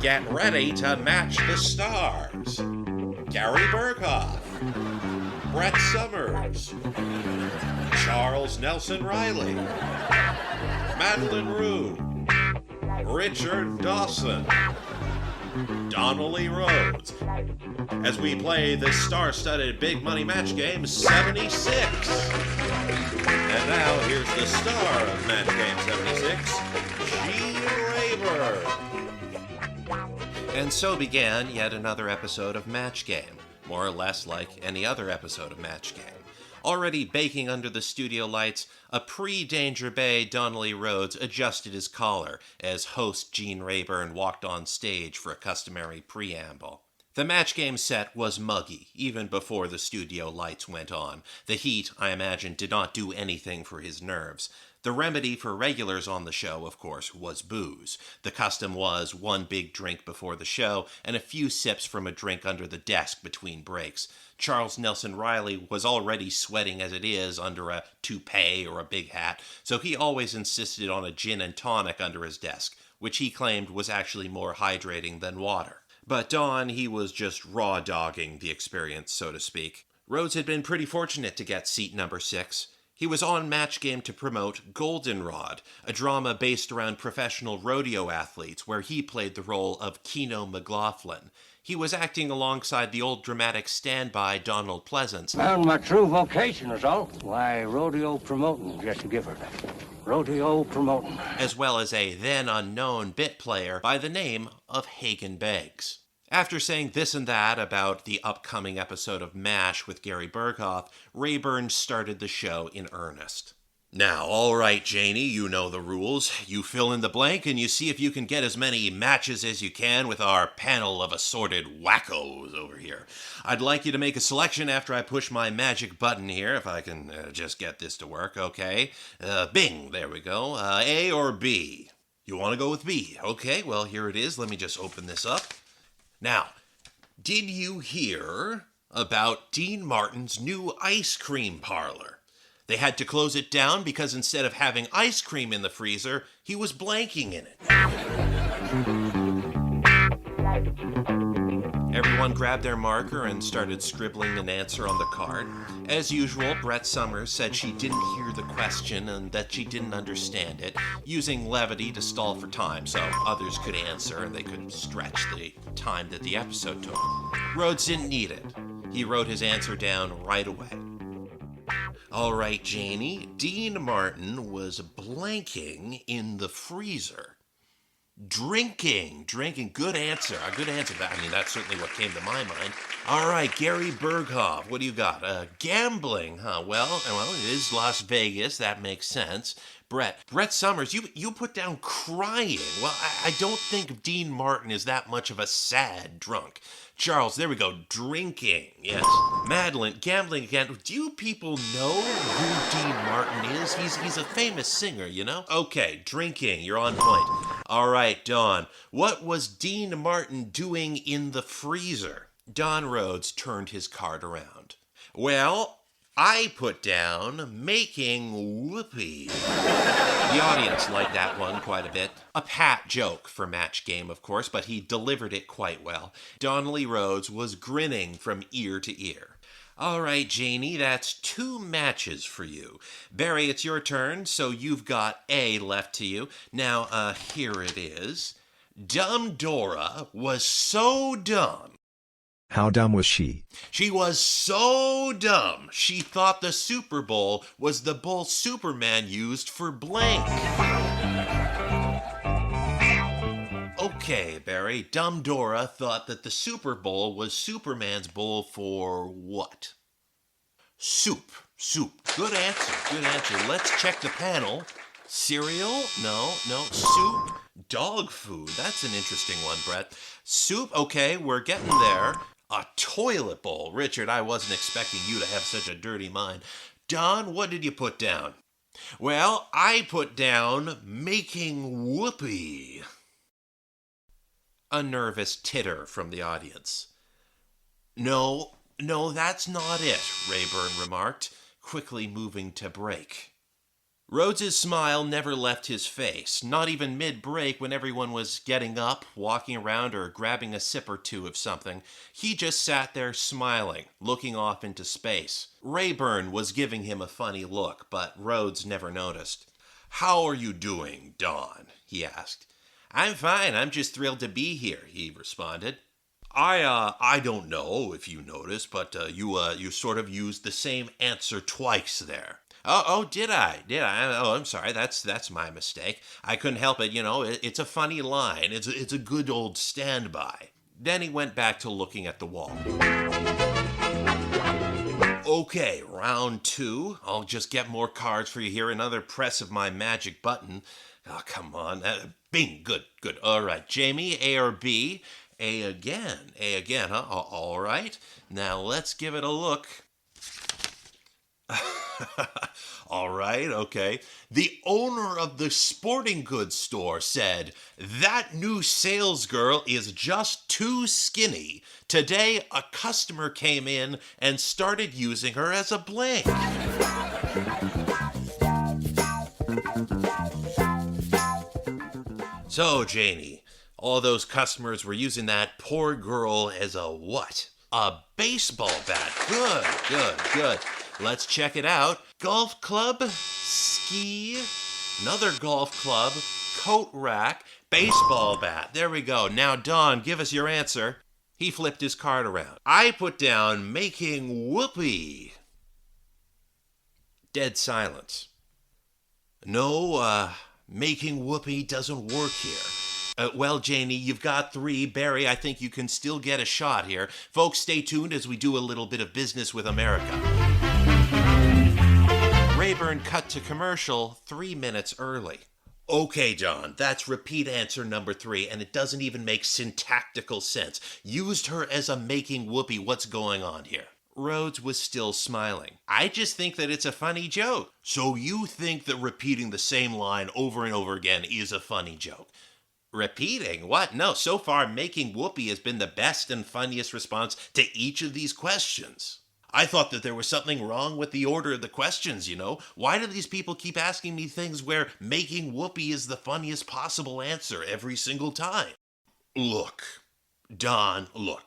Get ready to match the stars. Gary Berghoff, Brett Summers, Charles Nelson Riley, Madeline Rue, Richard Dawson, Donnelly Rhodes, as we play the star-studded Big Money Match Game 76. And now, here's the star of Match Game 76, Gene Rayburn. And so began yet another episode of Match Game, more or less like any other episode of Match Game. Already baking under the studio lights, a pre-Danger Bay Donnelly Rhodes adjusted his collar as host Gene Rayburn walked on stage for a customary preamble. The Match Game set was muggy, even before the studio lights went on. The heat, I imagine, did not do anything for his nerves. The remedy for regulars on the show, of course, was booze. The custom was one big drink before the show and a few sips from a drink under the desk between breaks. Charles Nelson Riley was already sweating as it is under a toupee or a big hat, so he always insisted on a gin and tonic under his desk, which he claimed was actually more hydrating than water. But Don, he was just raw-dogging the experience, so to speak. Rhodes had been pretty fortunate to get seat number 6. He was on Match Game to promote Goldenrod, a drama based around professional rodeo athletes where he played the role of Keno McLaughlin. He was acting alongside the old dramatic standby Donald Pleasance. Found my true vocation is all. Why, rodeo promoting, Jesse Gifford. Rodeo promoting. As well as a then-unknown bit player by the name of Hagen Beggs. After saying this and that about the upcoming episode of MASH with Gary Berghoff, Rayburn started the show in earnest. Now, all right, Janie, you know the rules. You fill in the blank and you see if you can get as many matches as you can with our panel of assorted wackos over here. I'd like you to make a selection after I push my magic button here, if I can just get this to work, okay? Bing, there we go. A or B? You want to go with B? Okay, well, here it is. Let me just open this up. Now, did you hear about Dean Martin's new ice cream parlor? They had to close it down because instead of having ice cream in the freezer, he was blanking in it. Everyone grabbed their marker and started scribbling an answer on the card. As usual, Brett Summers said she didn't hear the question and that she didn't understand it, using levity to stall for time so others could answer and they could stretch the time that the episode took. Rhodes didn't need it. He wrote his answer down right away. All right, Janie, Dean Martin was blanking in the freezer. Drinking. Good answer. A good answer. I mean, that's certainly what came to my mind. All right, Gary Berghoff, what do you got? Gambling, huh? Well, it is Las Vegas. That makes sense. Brett Summers, you put down crying. Well, I don't think Dean Martin is that much of a sad drunk. Charles, there we go, drinking, yes. Madeline, gambling again. Do you people know who Dean Martin is? He's a famous singer, you know? Okay, drinking, you're on point. All right, Don, what was Dean Martin doing in the freezer? Don Rhodes turned his card around. Well, I put down making whoopee. The audience liked that one quite a bit. A pat joke for Match Game, of course, but he delivered it quite well. Donnelly Rhodes was grinning from ear to ear. All right, Janie, that's 2 matches for you. Barry, it's your turn, so you've got A left to you. Now, here it is. Dumb Dora was so dumb. How dumb was she? She was so dumb, she thought the Super Bowl was the bull Superman used for blank. Okay, Barry, Dumb Dora thought that the Super Bowl was Superman's bowl for what? Soup. Good answer. Let's check the panel. Cereal? No. Soup? Dog food. That's an interesting one, Brett. Soup? Okay, we're getting there. A toilet bowl. Richard, I wasn't expecting you to have such a dirty mind. Don, what did you put down? Well, I put down making whoopee. A nervous titter from the audience. No, that's not it, Rayburn remarked, quickly moving to break. Rhodes's smile never left his face, not even mid-break when everyone was getting up, walking around, or grabbing a sip or two of something. He just sat there smiling, looking off into space. Rayburn was giving him a funny look, but Rhodes never noticed. "How are you doing, Don?" he asked. "I'm fine, I'm just thrilled to be here," he responded. I don't know if you noticed, but you sort of used the same answer twice there." Oh, did I? Oh, I'm sorry. That's my mistake. I couldn't help it. It's a funny line. It's a good old standby. Then he went back to looking at the wall. Okay, round 2. I'll just get more cards for you here. Another press of my magic button. Oh, come on. Bing. Good. All right, Jamie, A or B? A again, huh? All right. Now let's give it a look. All right, okay. The owner of the sporting goods store said, "That new sales girl is just too skinny. Today, a customer came in and started using her as a blank." So, Janie, all those customers were using that poor girl as a what? A baseball bat. Good. Let's check it out. Golf club, ski, another golf club, coat rack, baseball bat. There we go. Now, Don, give us your answer. He flipped his card around. I put down making whoopee. Dead silence. No, making whoopee doesn't work here. Well, Janie, you've got 3. Barry, I think you can still get a shot here. Folks, stay tuned as we do a little bit of business with America. Rayburn cut to commercial 3 minutes early. Okay, John, that's repeat answer number 3, and it doesn't even make syntactical sense. Used her as a making whoopee. What's going on here? Rhodes was still smiling. I just think that it's a funny joke. So you think that repeating the same line over and over again is a funny joke? Repeating? What? No, so far making whoopee has been the best and funniest response to each of these questions. I thought that there was something wrong with the order of the questions, Why do these people keep asking me things where making whoopee is the funniest possible answer every single time? Look, Don, look.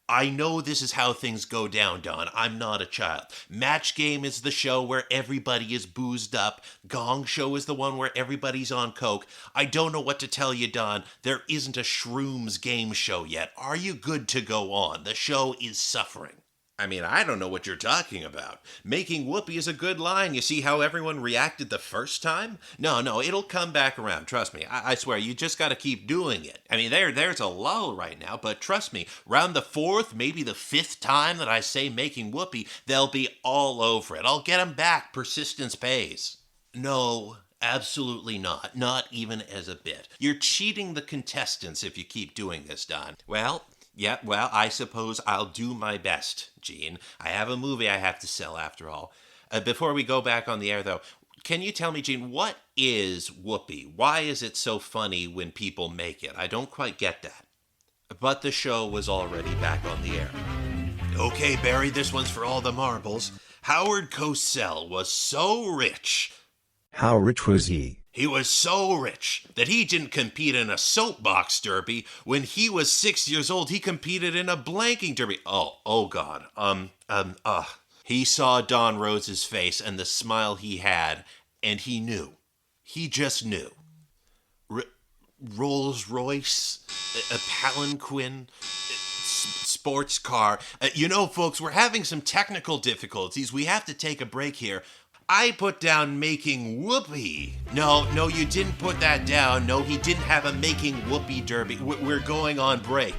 I know this is how things go down, Don. I'm not a child. Match Game is the show where everybody is boozed up. Gong Show is the one where everybody's on coke. I don't know what to tell you, Don. There isn't a Shrooms game show yet. Are you good to go on? The show is suffering. I mean, I don't know what you're talking about. Making whoopee is a good line. You see how everyone reacted the first time? No, it'll come back around. Trust me. I swear, you just got to keep doing it. I mean, there's a lull right now, but trust me, round the 4th, maybe the 5th time that I say making whoopee, they'll be all over it. I'll get them back. Persistence pays. No, absolutely not. Not even as a bit. You're cheating the contestants if you keep doing this, Don. Well, I suppose I'll do my best, Gene. I have a movie I have to sell after all. Before we go back on the air, though, can you tell me, Gene, what is whoopee? Why is it so funny when people make it? I don't quite get that. But the show was already back on the air. Okay, Barry, this one's for all the marbles. Howard Cosell was so rich. How rich was he? He was so rich that he didn't compete in a soapbox derby. When he was 6 years old, he competed in a blanking derby. Oh God. He saw Don Rhodes's face and the smile he had, and he knew. He just knew. Rolls Royce, a palanquin, sports car. Folks, we're having some technical difficulties. We have to take a break here. I put down making whoopee. No, you didn't put that down. No, he didn't have a making whoopee derby. We're going on break.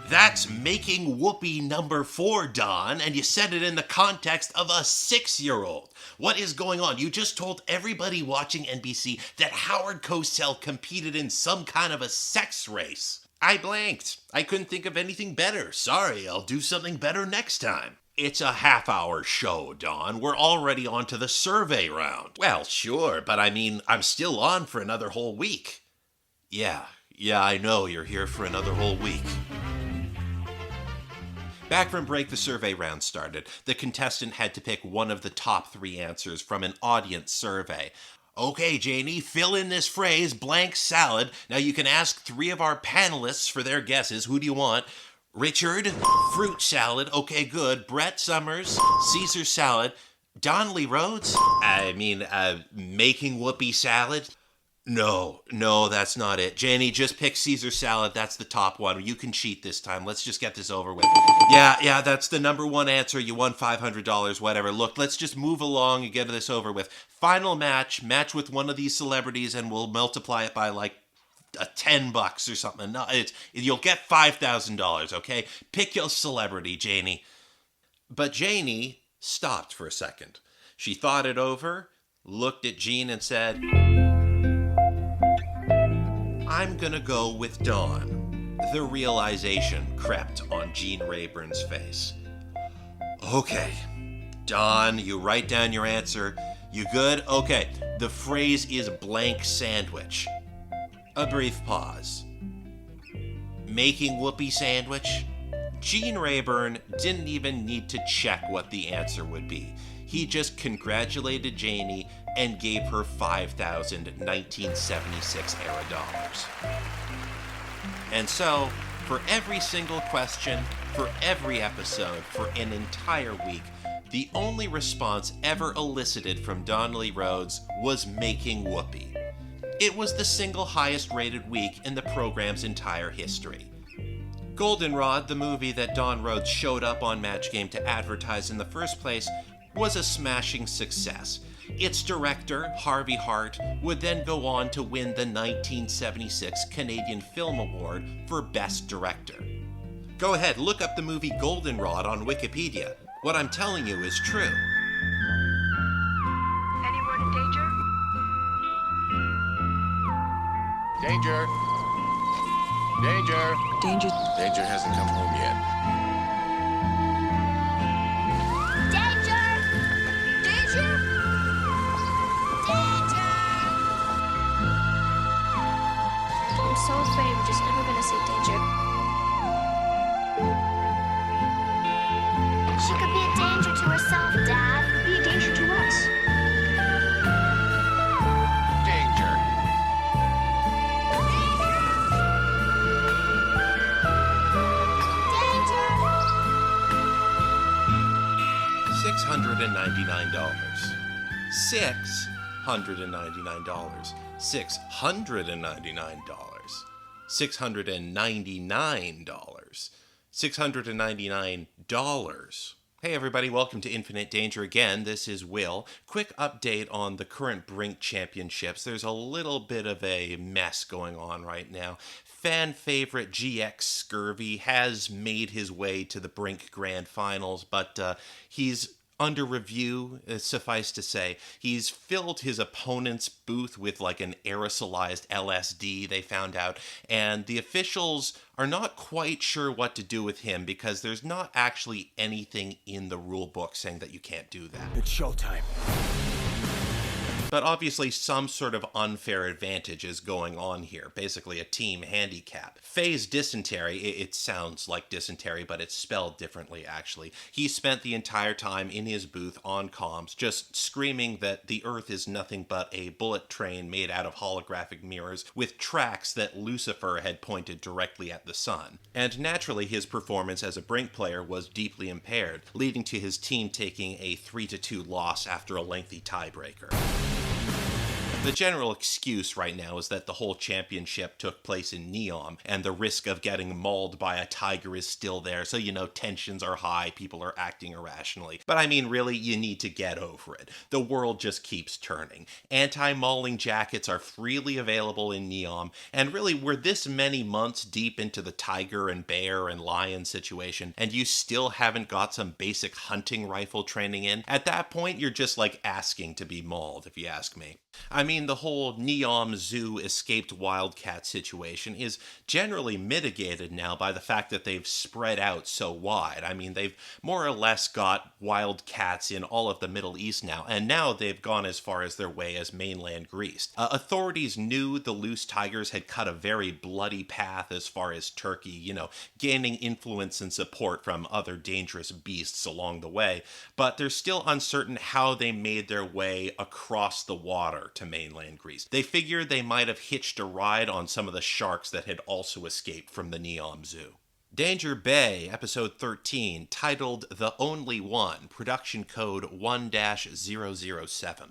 That's making whoopee number 4, Don, and you said it in the context of a 6-year-old. What is going on? You just told everybody watching NBC that Howard Cosell competed in some kind of a sex race. I blanked. I couldn't think of anything better. Sorry, I'll do something better next time. It's a half-hour show, Don. We're already on to the survey round. Well, sure, but I mean, I'm still on for another whole week. Yeah, I know you're here for another whole week. Back from break, the survey round started. The contestant had to pick one of the top 3 answers from an audience survey. Okay, Janie, fill in this phrase, blank salad. Now you can ask 3 of our panelists for their guesses. Who do you want? Richard, fruit salad. Okay, good. Brett Summers, Caesar salad. Donnelly Rhodes? Making whoopee salad? No, that's not it. Janie, just pick Caesar salad. That's the top one. You can cheat this time. Let's just get this over with. Yeah, that's the number 1 answer. You won $500, whatever. Look, let's just move along and get this over with. Final match with one of these celebrities, and we'll multiply it by like $10 or something. No, you'll get $5,000, okay? Pick your celebrity, Janie. But Janie stopped for a second. She thought it over, looked at Jean and said, I'm gonna go with Dawn. The realization crept on Gene Rayburn's face. Okay, Dawn, you write down your answer. You good? Okay, the phrase is blank sandwich. A brief pause. Making whoopee sandwich? Gene Rayburn didn't even need to check what the answer would be. He just congratulated Janie and gave her 5,000 1976 era dollars. And so, for every single question, for every episode, for an entire week, the only response ever elicited from Donnelly Rhodes was making whoopee. It was the single highest rated week in the program's entire history. Goldenrod, the movie that Don Rhodes showed up on Match Game to advertise in the first place, was a smashing success. Its director, Harvey Hart, would then go on to win the 1976 Canadian Film Award for Best Director. Go ahead, look up the movie Goldenrod on Wikipedia. What I'm telling you is true. Any word of danger? Danger! Danger! Danger. Danger hasn't come home yet. Danger! Danger! Danger! I'm so afraid we're just never gonna see danger. She could be a danger to herself, Dad. Be a danger to us. Danger! $699. $699. $699. $699. $699. Hey everybody, welcome to Infinite Danger again. This is Will. Quick update on the current Brink Championships. There's a little bit of a mess going on right now. Fan favorite GX Scurvy has made his way to the Brink Grand Finals, but he's under review, suffice to say. He's filled his opponent's booth with like an aerosolized LSD, they found out, and the officials are not quite sure what to do with him because there's not actually anything in the rule book saying that you can't do that. It's showtime. But obviously some sort of unfair advantage is going on here, basically a team handicap. Faye's dysentery, it sounds like dysentery, but it's spelled differently actually. He spent the entire time in his booth on comms just screaming that the Earth is nothing but a bullet train made out of holographic mirrors with tracks that Lucifer had pointed directly at the sun. And naturally his performance as a Brink player was deeply impaired, leading to his team taking a 3-2 loss after a lengthy tiebreaker. The general excuse right now is that the whole championship took place in Neom, and the risk of getting mauled by a tiger is still there, so tensions are high, people are acting irrationally. But I mean, really, you need to get over it. The world just keeps turning. Anti-mauling jackets are freely available in Neom, and really, we're this many months deep into the tiger and bear and lion situation, and you still haven't got some basic hunting rifle training in. At that point, you're just like asking to be mauled, if you ask me. I mean, mean, the whole Neom Zoo escaped wildcat situation is generally mitigated now by the fact that they've spread out so wide. I mean, they've more or less got wildcats in all of the Middle East now, and now they've gone as far as their way as mainland Greece. Authorities knew the loose tigers had cut a very bloody path as far as Turkey, gaining influence and support from other dangerous beasts along the way, but they're still uncertain how they made their way across the water to mainland Greece. They figured they might have hitched a ride on some of the sharks that had also escaped from the Neom Zoo. Danger Bay, episode 13, titled The Only One, production code 1-007.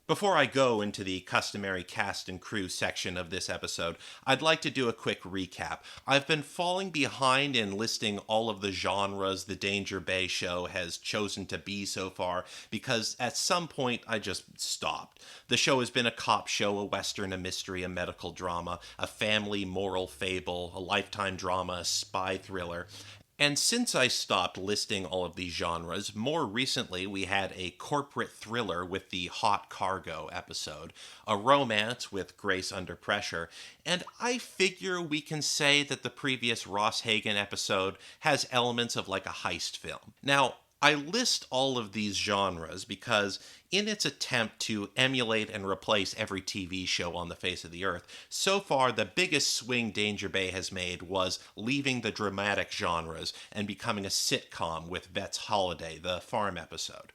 Before I go into the customary cast and crew section of this episode, I'd like to do a quick recap. I've been falling behind in listing all of the genres the Danger Bay show has chosen to be so far because at some point I just stopped. The show has been a cop show, a western, a mystery, a medical drama, a family moral fable, a lifetime drama, a spy thriller. And since I stopped listing all of these genres, more recently we had a corporate thriller with the Hot Cargo episode, a romance with Grace Under Pressure, and I figure we can say that the previous Ross Hagen episode has elements of like a heist film. Now, I list all of these genres because in its attempt to emulate and replace every TV show on the face of the earth, so far the biggest swing Danger Bay has made was leaving the dramatic genres and becoming a sitcom with Vet's Holiday, the farm episode.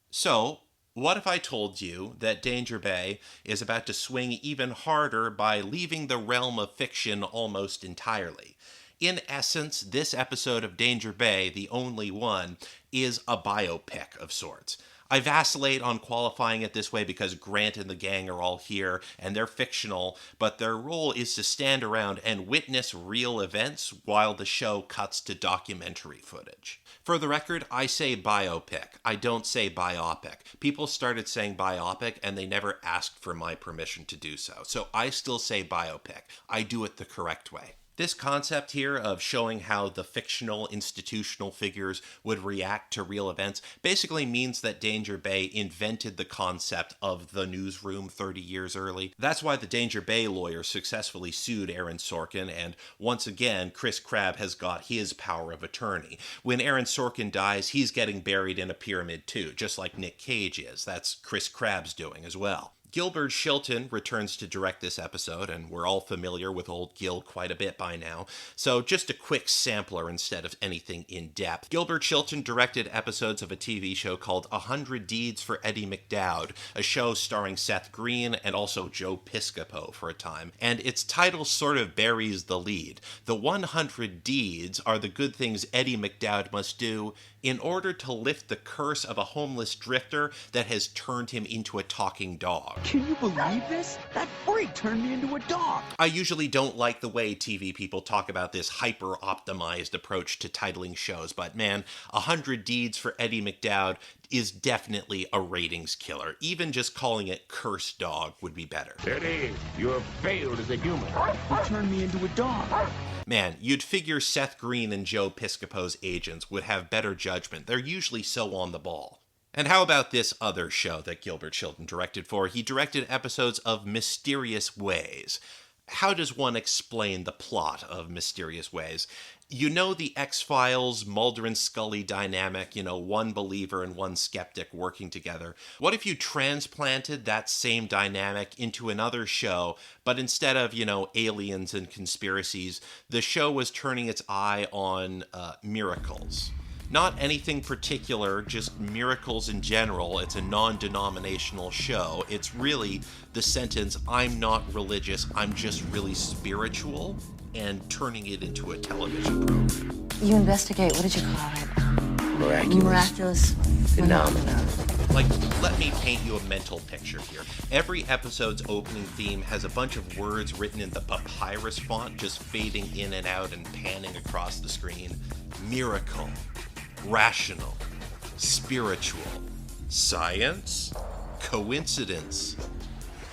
So, what if I told you that Danger Bay is about to swing even harder by leaving the realm of fiction almost entirely? In essence, this episode of Danger Bay, The Only One, is a biopic of sorts. I vacillate on qualifying it this way because Grant and the gang are all here, and they're fictional, but their role is to stand around and witness real events while the show cuts to documentary footage. For the record, I say biopic. I don't say biopic. People started saying biopic, and they never asked for my permission to do so. So I still say biopic. I do it the correct way. This concept here of showing how the fictional institutional figures would react to real events basically means that Danger Bay invented the concept of the newsroom 30 years early. That's why the Danger Bay lawyer successfully sued Aaron Sorkin, and once again, Chris Crabb has got his power of attorney. When Aaron Sorkin dies, he's getting buried in a pyramid too, just like Nick Cage is. That's Chris Crabb's doing as well. Gilbert Shilton returns to direct this episode, and we're all familiar with old Gil quite a bit by now, so just a quick sampler instead of anything in depth. Gilbert Shilton directed episodes of a TV show called 100 Deeds for Eddie McDowd, a show starring Seth Green and also Joe Piscopo for a time, and its title sort of buries the lead. The 100 deeds are the good things Eddie McDowd must do in order to lift the curse of a homeless drifter that has turned him into a talking dog. Can you believe this? That freak turned me into a dog. I usually don't like the way TV people talk about this hyper-optimized approach to titling shows, but man, 100 Deeds for Eddie McDowd is definitely a ratings killer. Even just calling it Curse Dog would be better. Eddie, you have failed as a human. You turned me into a dog. Man, you'd figure Seth Green and Joe Piscopo's agents would have better judgment. They're usually so on the ball. And how about this other show that Gilbert Shilton directed for? He directed episodes of Mysterious Ways. How does one explain the plot of Mysterious Ways? You know the X-Files, Mulder and Scully dynamic, one believer and one skeptic working together. What if you transplanted that same dynamic into another show, but instead of, aliens and conspiracies, the show was turning its eye on miracles? Not anything particular, just miracles in general. It's a non-denominational show. It's really the sentence, I'm not religious, I'm just really spiritual, and turning it into a television program. You investigate, what did you call it? Miraculous Phenomena. Like, let me paint you a mental picture here. Every episode's opening theme has a bunch of words written in the papyrus font, just fading in and out and panning across the screen. Miracle. Rational, spiritual, science, coincidence,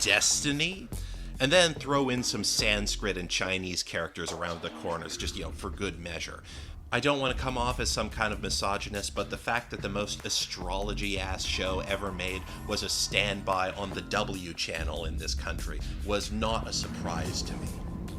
destiny, and then throw in some Sanskrit and Chinese characters around the corners, just, for good measure. I don't want to come off as some kind of misogynist, but the fact that the most astrology-ass show ever made was a standby on the W channel in this country was not a surprise to me.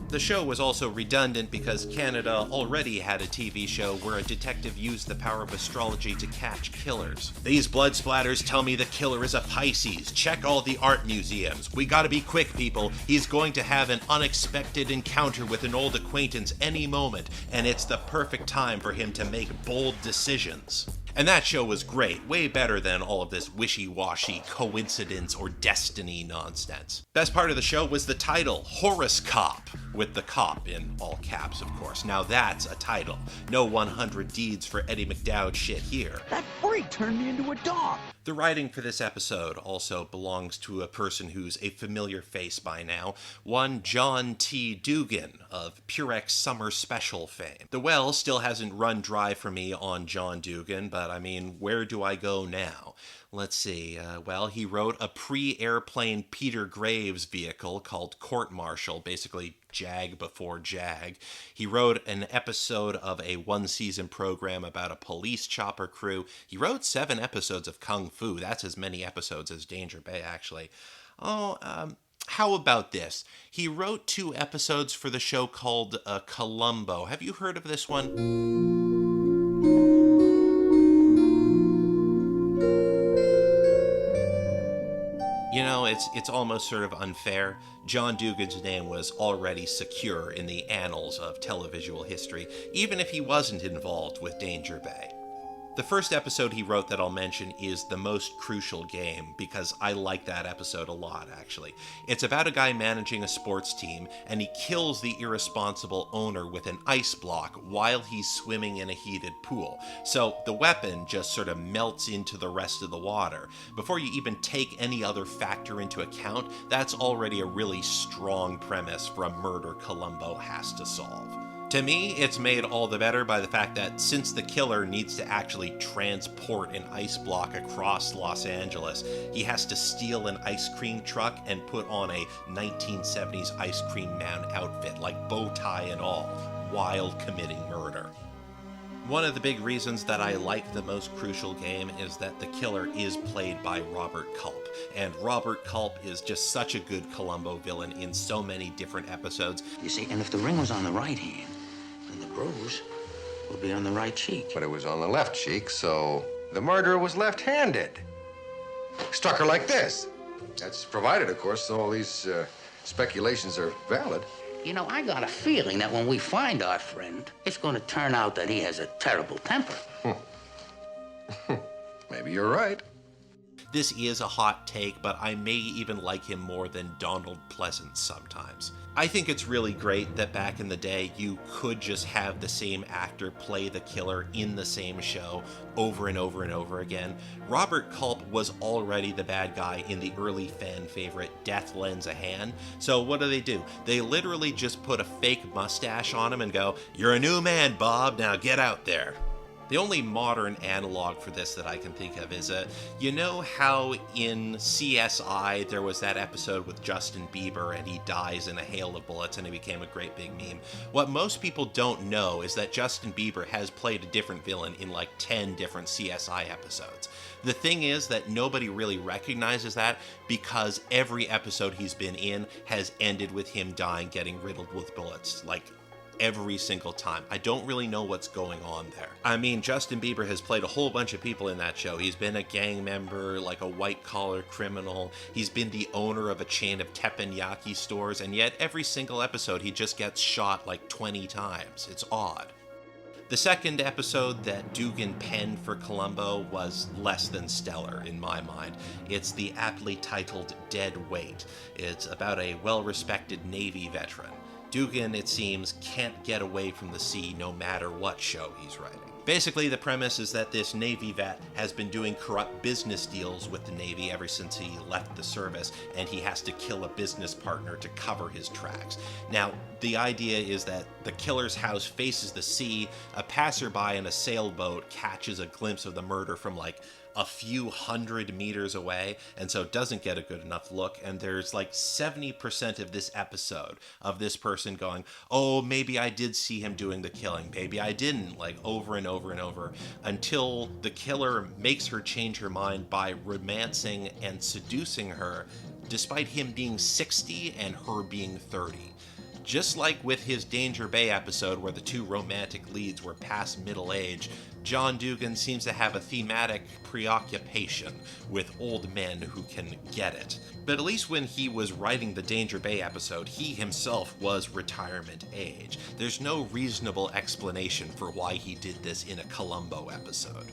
The show was also redundant because Canada already had a TV show where a detective used the power of astrology to catch killers. These blood splatters tell me the killer is a Pisces. Check all the art museums. We gotta be quick, people. He's going to have an unexpected encounter with an old acquaintance any moment, and it's the perfect time for him to make bold decisions. And that show was great, way better than all of this wishy-washy coincidence or destiny nonsense. Best part of the show was the title, Horus Cop, with the cop in all caps, of course. Now that's a title. No 100 deeds for Eddie McDowd shit here. That freak turned me into a dog. The writing for this episode also belongs to a person who's a familiar face by now, one John T. Dugan of Purex Summer Special fame. The well still hasn't run dry for me on John Dugan, but I mean, where do I go now? Let's see, well, he wrote a pre-airplane Peter Graves vehicle called Court Martial, basically Jag before Jag. He wrote an episode of a one-season program about a police chopper crew. He wrote 7 episodes of Kung Fu. That's as many episodes as Danger Bay, actually. How about this? He wrote 2 episodes for the show called Columbo. Have you heard of this one? You know, it's almost sort of unfair. John Dugan's name was already secure in the annals of televisual history, even if he wasn't involved with Danger Bay. The first episode he wrote that I'll mention is The Most Crucial Game, because I like that episode a lot, actually. It's about a guy managing a sports team, and he kills the irresponsible owner with an ice block while he's swimming in a heated pool. So the weapon just sort of melts into the rest of the water. Before you even take any other factor into account, that's already a really strong premise for a murder Columbo has to solve. To me, it's made all the better by the fact that since the killer needs to actually transport an ice block across Los Angeles, he has to steal an ice cream truck and put on a 1970s ice cream man outfit, like bow tie and all, while committing murder. One of the big reasons that I like The Most Crucial Game is that the killer is played by Robert Culp, and Robert Culp is just such a good Columbo villain in so many different episodes. You see, and if the ring was on the right hand, then the bruise would be on the right cheek. But it was on the left cheek, so the murderer was left-handed. Struck her like this. That's provided, of course, all these speculations are valid. You know, I got a feeling that when we find our friend, it's going to turn out that he has a terrible temper. Maybe you're right. This is a hot take, but I may even like him more than Donald Pleasance sometimes. I think it's really great that back in the day, you could just have the same actor play the killer in the same show over and over and over again. Robert Culp was already the bad guy in the early fan favorite Death Lends a Hand, so what do? They literally just put a fake mustache on him and go, "You're a new man, Bob, now get out there." The only modern analog for this that I can think of is, you know how in CSI there was that episode with Justin Bieber and he dies in a hail of bullets and it became a great big meme? What most people don't know is that Justin Bieber has played a different villain in like 10 different CSI episodes. The thing is that nobody really recognizes that because every episode he's been in has ended with him dying, getting riddled with bullets, like every single time. I don't really know what's going on there. I mean, Justin Bieber has played a whole bunch of people in that show. He's been a gang member, like a white-collar criminal. He's been the owner of a chain of teppanyaki stores, and yet every single episode he just gets shot like 20 times. It's odd. The second episode that Dugan penned for Columbo was less than stellar in my mind. It's the aptly titled Dead Weight. It's about a well-respected Navy veteran. Dugan, it seems, can't get away from the sea no matter what show he's writing. Basically, the premise is that this Navy vet has been doing corrupt business deals with the Navy ever since he left the service, and he has to kill a business partner to cover his tracks. Now, the idea is that the killer's house faces the sea, a passerby in a sailboat catches a glimpse of the murder from like a few hundred meters away, and so doesn't get a good enough look. And there's like 70% of this episode of this person going, oh, maybe I did see him doing the killing, maybe I didn't, like over and over and over, until the killer makes her change her mind by romancing and seducing her, despite him being 60 and her being 30. Just like with his Danger Bay episode where the two romantic leads were past middle age, John Dugan seems to have a thematic preoccupation with old men who can get it. But at least when he was writing the Danger Bay episode, he himself was retirement age. There's no reasonable explanation for why he did this in a Columbo episode.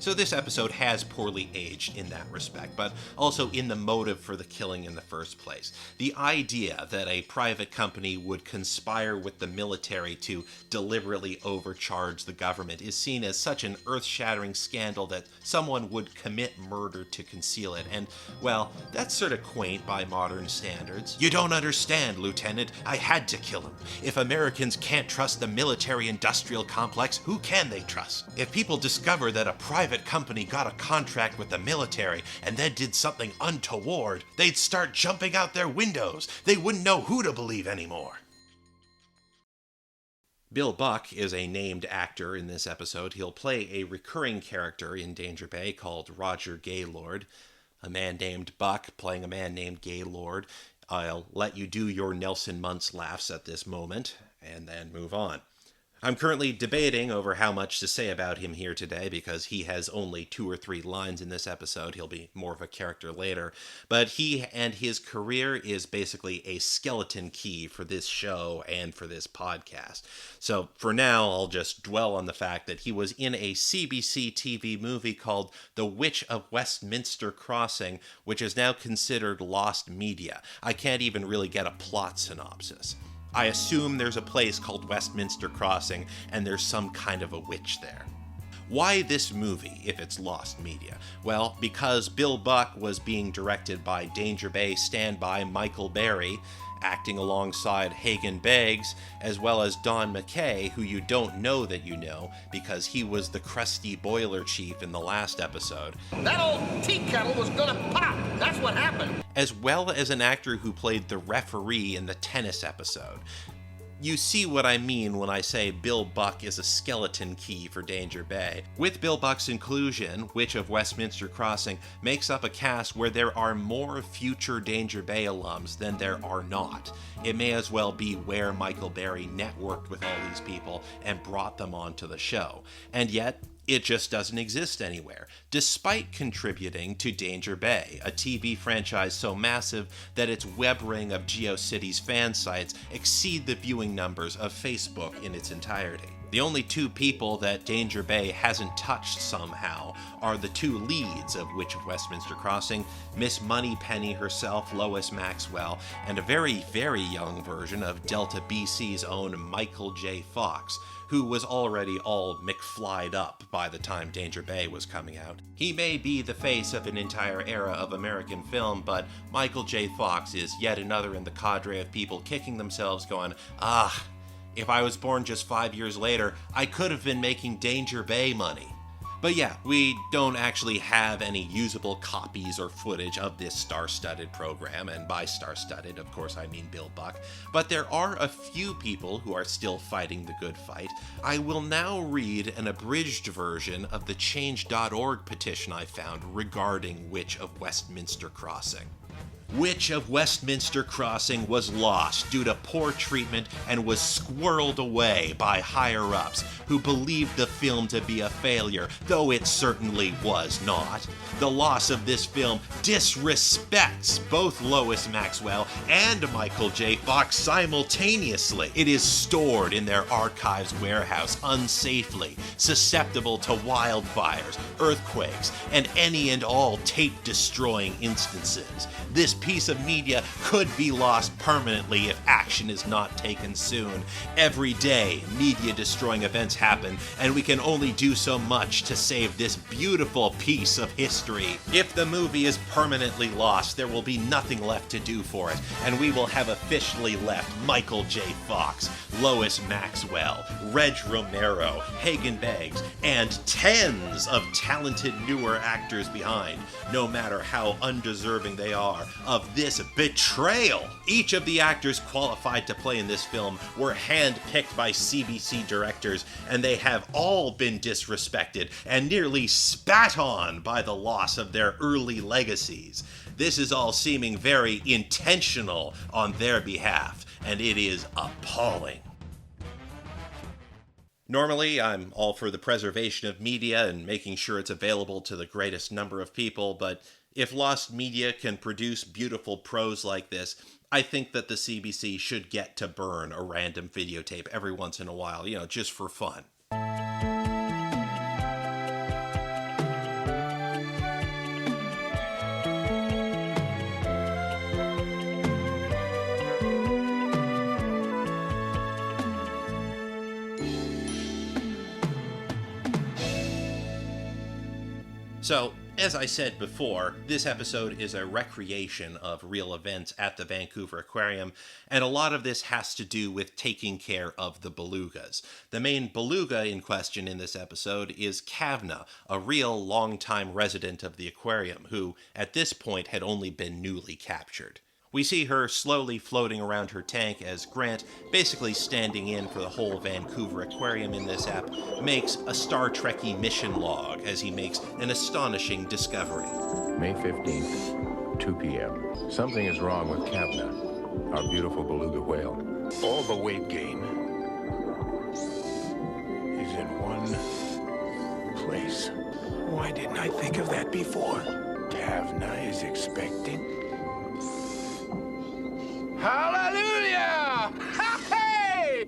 So this episode has poorly aged in that respect, but also in the motive for the killing in the first place. The idea that a private company would conspire with the military to deliberately overcharge the government is seen as such an earth-shattering scandal that someone would commit murder to conceal it, and, well, that's sort of quaint by modern standards. You don't understand, Lieutenant. I had to kill him. If Americans can't trust the military-industrial complex, who can they trust? If people discover that a private company got a contract with the military and then did something untoward, they'd start jumping out their windows. They wouldn't know who to believe anymore. Bill Buck is a named actor in this episode. He'll play a recurring character in Danger Bay called Roger Gaylord, a man named Buck playing a man named Gaylord. I'll let you do your Nelson Muntz laughs at this moment and then move on. I'm currently debating over how much to say about him here today because he has only 2 or 3 lines in this episode. He'll be more of a character later. But he and his career is basically a skeleton key for this show and for this podcast. So for now, I'll just dwell on the fact that he was in a CBC TV movie called The Witch of Westminster Crossing, which is now considered lost media. I can't even really get a plot synopsis. I assume there's a place called Westminster Crossing, and there's some kind of a witch there. Why this movie, if it's lost media? Well, because Bill Buck was being directed by Danger Bay standby Michael Berry, acting alongside Hagen Beggs, as well as Don McKay, who you don't know that you know, because he was the crusty boiler chief in the last episode. That old tea kettle was gonna pop. That's what happened. As well as an actor who played the referee in the tennis episode. You see what I mean when I say Bill Buck is a skeleton key for Danger Bay. With Bill Buck's inclusion, Witch of Westminster Crossing makes up a cast where there are more future Danger Bay alums than there are not. It may as well be where Michael Berry networked with all these people and brought them onto the show. And yet, it just doesn't exist anywhere, despite contributing to Danger Bay, a TV franchise so massive that its web ring of GeoCities fan sites exceed the viewing numbers of Facebook in its entirety. The only 2 people that Danger Bay hasn't touched somehow are the 2 leads of Witch of Westminster Crossing, Miss Moneypenny herself, Lois Maxwell, and a very, very young version of Delta BC's own Michael J. Fox, who was already all McFlyed up by the time Danger Bay was coming out. He may be the face of an entire era of American film, but Michael J. Fox is yet another in the cadre of people kicking themselves going, if I was born just 5 years later, I could have been making Danger Bay money. But yeah, we don't actually have any usable copies or footage of this star-studded program, and by star-studded, of course, I mean Bill Buck. But there are a few people who are still fighting the good fight. I will now read an abridged version of the Change.org petition I found regarding Witch of Westminster Crossing. Witch of Westminster Crossing was lost due to poor treatment and was squirreled away by higher-ups who believed the film to be a failure, though it certainly was not. The loss of this film disrespects both Lois Maxwell and Michael J. Fox simultaneously. It is stored in their archives warehouse unsafely, susceptible to wildfires, earthquakes, and any and all tape-destroying instances. This piece of media could be lost permanently if action is not taken soon. Every day, media-destroying events happen, and we can only do so much to save this beautiful piece of history. If the movie is permanently lost, there will be nothing left to do for it, and we will have officially left Michael J. Fox, Lois Maxwell, Reg Romero, Hagen Beggs, and tens of talented newer actors behind, no matter how undeserving they are of this betrayal. Each of the actors qualified to play in this film were handpicked by CBC directors, and they have all been disrespected and nearly spat on by the loss of their early legacies. This is all seeming very intentional on their behalf, and it is appalling. Normally, I'm all for the preservation of media and making sure it's available to the greatest number of people, but if lost media can produce beautiful prose like this, I think that the CBC should get to burn a random videotape every once in a while, just for fun. So, as I said before, this episode is a recreation of real events at the Vancouver Aquarium, and a lot of this has to do with taking care of the belugas. The main beluga in question in this episode is Kavna, a real long-time resident of the aquarium, who, at this point, had only been newly captured. We see her slowly floating around her tank as Grant, basically standing in for the whole Vancouver Aquarium in this app, makes a Star Trek-y mission log as he makes an astonishing discovery. May 15th, 2 p.m. Something is wrong with Kavna, our beautiful beluga whale. All the weight gain is in one place. Why didn't I think of that before? Kavna is expecting. Hallelujah! Hey!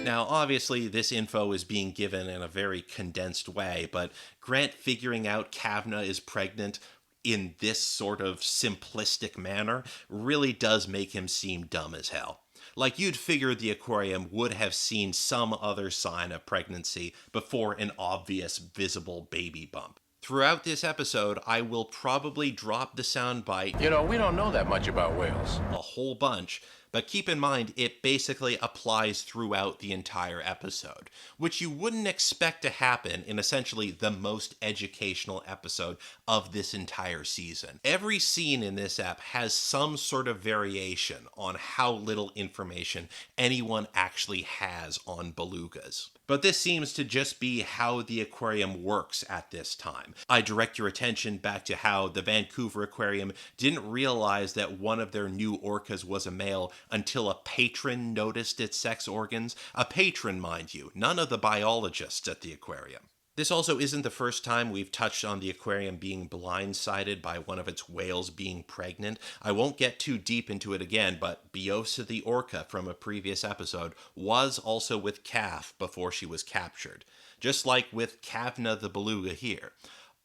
Now, obviously, this info is being given in a very condensed way, but Grant figuring out Kavna is pregnant in this sort of simplistic manner really does make him seem dumb as hell. Like, you'd figure the aquarium would have seen some other sign of pregnancy before an obvious, visible baby bump. Throughout this episode, I will probably drop the soundbite. We don't know that much about whales. A whole bunch, but keep in mind it basically applies throughout the entire episode, which you wouldn't expect to happen in essentially the most educational episode of this entire season. Every scene in this app has some sort of variation on how little information anyone actually has on belugas. But this seems to just be how the aquarium works at this time. I direct your attention back to how the Vancouver Aquarium didn't realize that one of their new orcas was a male until a patron noticed its sex organs. A patron, mind you, none of the biologists at the aquarium. This also isn't the first time we've touched on the aquarium being blindsided by one of its whales being pregnant. I won't get too deep into it again, but Biosa the orca from a previous episode was also with Calf before she was captured, just like with Kavna the beluga here.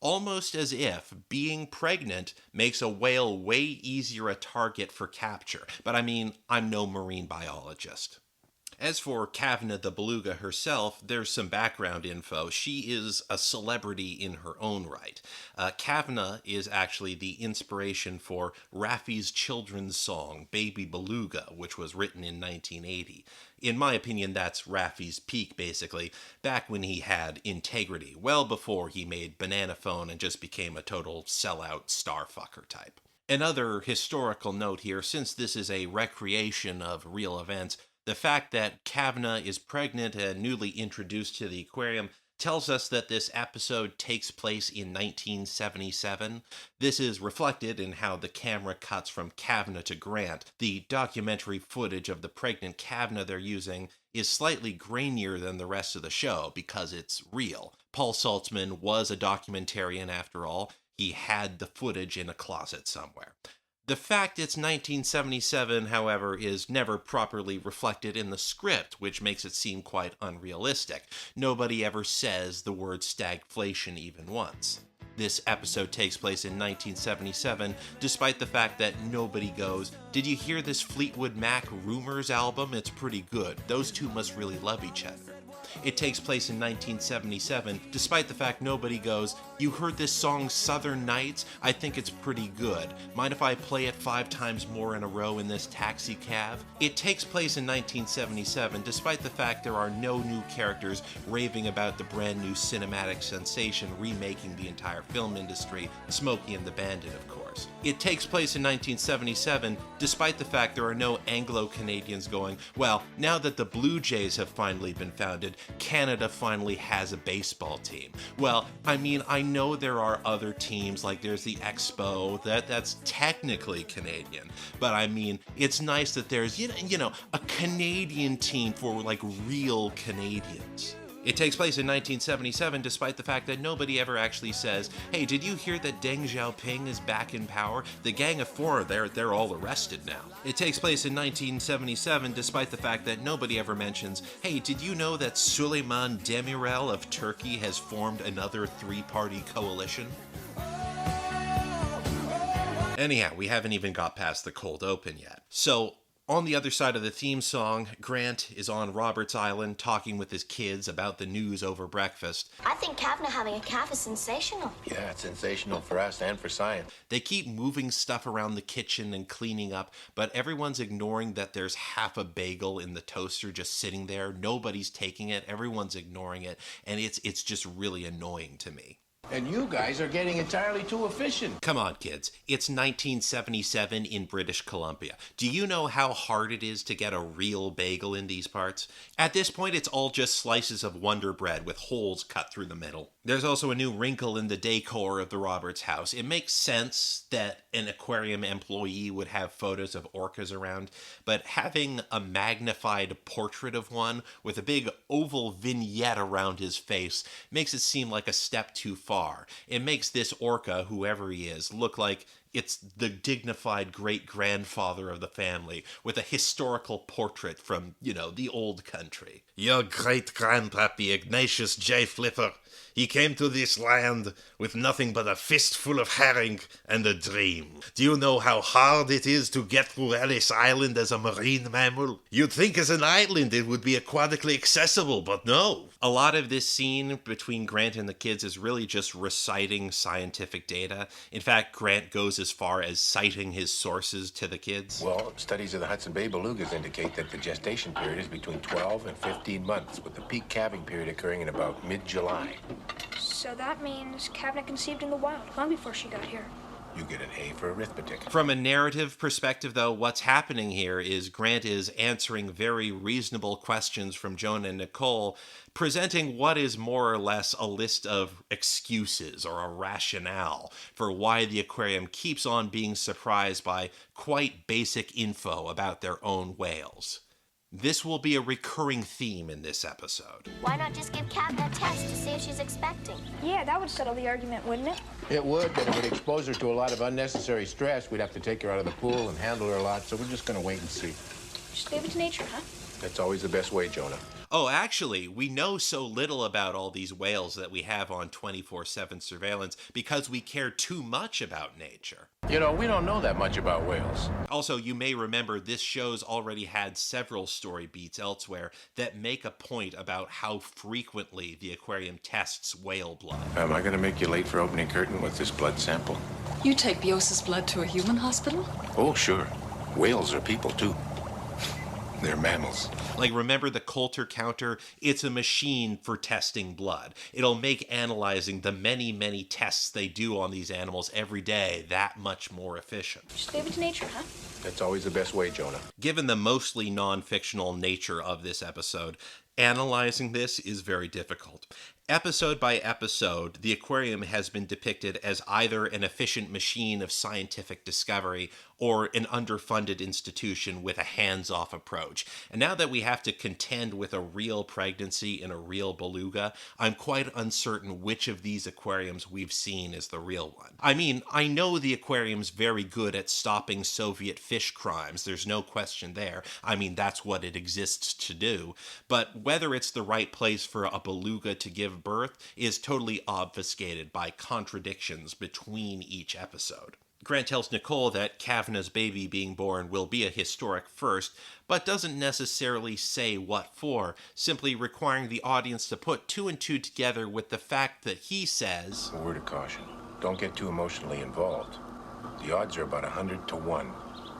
Almost as if being pregnant makes a whale way easier a target for capture, but I mean, I'm no marine biologist. As for Kavna the beluga herself, there's some background info. She is a celebrity in her own right. Kavna is actually the inspiration for Raffi's children's song, Baby Beluga, which was written in 1980. In my opinion, that's Raffi's peak, basically, back when he had integrity, well before he made Banana Phone and just became a total sellout starfucker type. Another historical note here, since this is a recreation of real events, the fact that Kavna is pregnant and newly introduced to the aquarium tells us that this episode takes place in 1977. This is reflected in how the camera cuts from Kavna to Grant. The documentary footage of the pregnant Kavna they're using is slightly grainier than the rest of the show because it's real. Paul Saltzman was a documentarian after all. He had the footage in a closet somewhere. The fact it's 1977, however, is never properly reflected in the script, which makes it seem quite unrealistic. Nobody ever says the word stagflation even once. This episode takes place in 1977, despite the fact that nobody goes, "Did you hear this Fleetwood Mac Rumors album? It's pretty good. Those two must really love each other." It takes place in 1977, despite the fact nobody goes, "You heard this song Southern Nights? I think it's pretty good. Mind if I play it 5 times more in a row in this taxi cab?" It takes place in 1977, despite the fact there are no new characters raving about the brand new cinematic sensation remaking the entire film industry, Smokey and the Bandit, of course. It takes place in 1977, despite the fact there are no Anglo-Canadians going, "Well, now that the Blue Jays have finally been founded, Canada finally has a baseball team." Well, I mean, I know there are other teams, like there's the Expo, that's technically Canadian, but I mean, it's nice that there's, you know, a Canadian team for like real Canadians. It takes place in 1977, despite the fact that nobody ever actually says, "Hey, did you hear that Deng Xiaoping is back in power? The Gang of Four, they're all arrested now." It takes place in 1977, despite the fact that nobody ever mentions, "Hey, did you know that Süleyman Demirel of Turkey has formed another 3-party coalition?" Anyhow, we haven't even got past the cold open yet. So, on the other side of the theme song, Grant is on Robert's Island talking with his kids about the news over breakfast. I think Kavna having a calf is sensational. Yeah, it's sensational for us and for science. They keep moving stuff around the kitchen and cleaning up, but everyone's ignoring that there's half a bagel in the toaster just sitting there. Nobody's taking it. Everyone's ignoring it, and it's just really annoying to me. And you guys are getting entirely too efficient. Come on, kids. It's 1977 in British Columbia. Do you know how hard it is to get a real bagel in these parts? At this point, it's all just slices of Wonder Bread with holes cut through the middle. There's also a new wrinkle in the decor of the Roberts house. It makes sense that an aquarium employee would have photos of orcas around, but having a magnified portrait of one with a big oval vignette around his face makes it seem like a step too far. It makes this orca, whoever he is, look like it's the dignified great-grandfather of the family with a historical portrait from, the old country. "Your great-grandpappy Ignatius J. Flipper, he came to this land with nothing but a fistful of herring and a dream. Do you know how hard it is to get through Ellis Island as a marine mammal? You'd think as an island it would be aquatically accessible, but no." A lot of this scene between Grant and the kids is really just reciting scientific data. In fact, Grant goes as far as citing his sources to the kids. Well, studies of the Hudson Bay belugas indicate that the gestation period is between 12 and 15 months, with the peak calving period occurring in about mid-July. So that means Kavna conceived in the wild, long before she got here. You get an A for arithmetic. From a narrative perspective, though, what's happening here is Grant is answering very reasonable questions from Jonah and Nicole, presenting what is more or less a list of excuses or a rationale for why the aquarium keeps on being surprised by quite basic info about their own whales. This will be a recurring theme in this episode. Why not just give Kavna a test to see if she's expecting? Yeah, that would settle the argument, wouldn't it? It would, but it would expose her to a lot of unnecessary stress. We'd have to take her out of the pool and handle her a lot, so we're just going to wait and see. Just leave it to nature, huh? That's always the best way, Jonah. Oh, actually, we know so little about all these whales that we have on 24/7 surveillance because we care too much about nature. You know, we don't know that much about whales. Also, you may remember this show's already had several story beats elsewhere that make a point about how frequently the aquarium tests whale blood. Am I going to make you late for opening curtain with this blood sample? You take Bios's blood to a human hospital? Oh, sure. Whales are people, too. They're mammals. Like, remember the Coulter counter? It's a machine for testing blood. It'll make analyzing the many, many tests they do on these animals every day that much more efficient. Just leave it to nature, huh? That's always the best way, Jonah. Given the mostly non-fictional nature of this episode, analyzing this is very difficult. Episode by episode, the aquarium has been depicted as either an efficient machine of scientific discovery or an underfunded institution with a hands-off approach. And now that we have to contend with a real pregnancy in a real beluga, I'm quite uncertain which of these aquariums we've seen is the real one. I mean, I know the aquarium's very good at stopping Soviet fish crimes. There's no question there. I mean, that's what it exists to do. But whether it's the right place for a beluga to give birth is totally obfuscated by contradictions between each episode. Grant tells Nicole that Kavanagh's baby being born will be a historic first, but doesn't necessarily say what for, simply requiring the audience to put two and two together with the fact that he says, A word of caution. Don't get too emotionally involved. The odds are about 100 to 1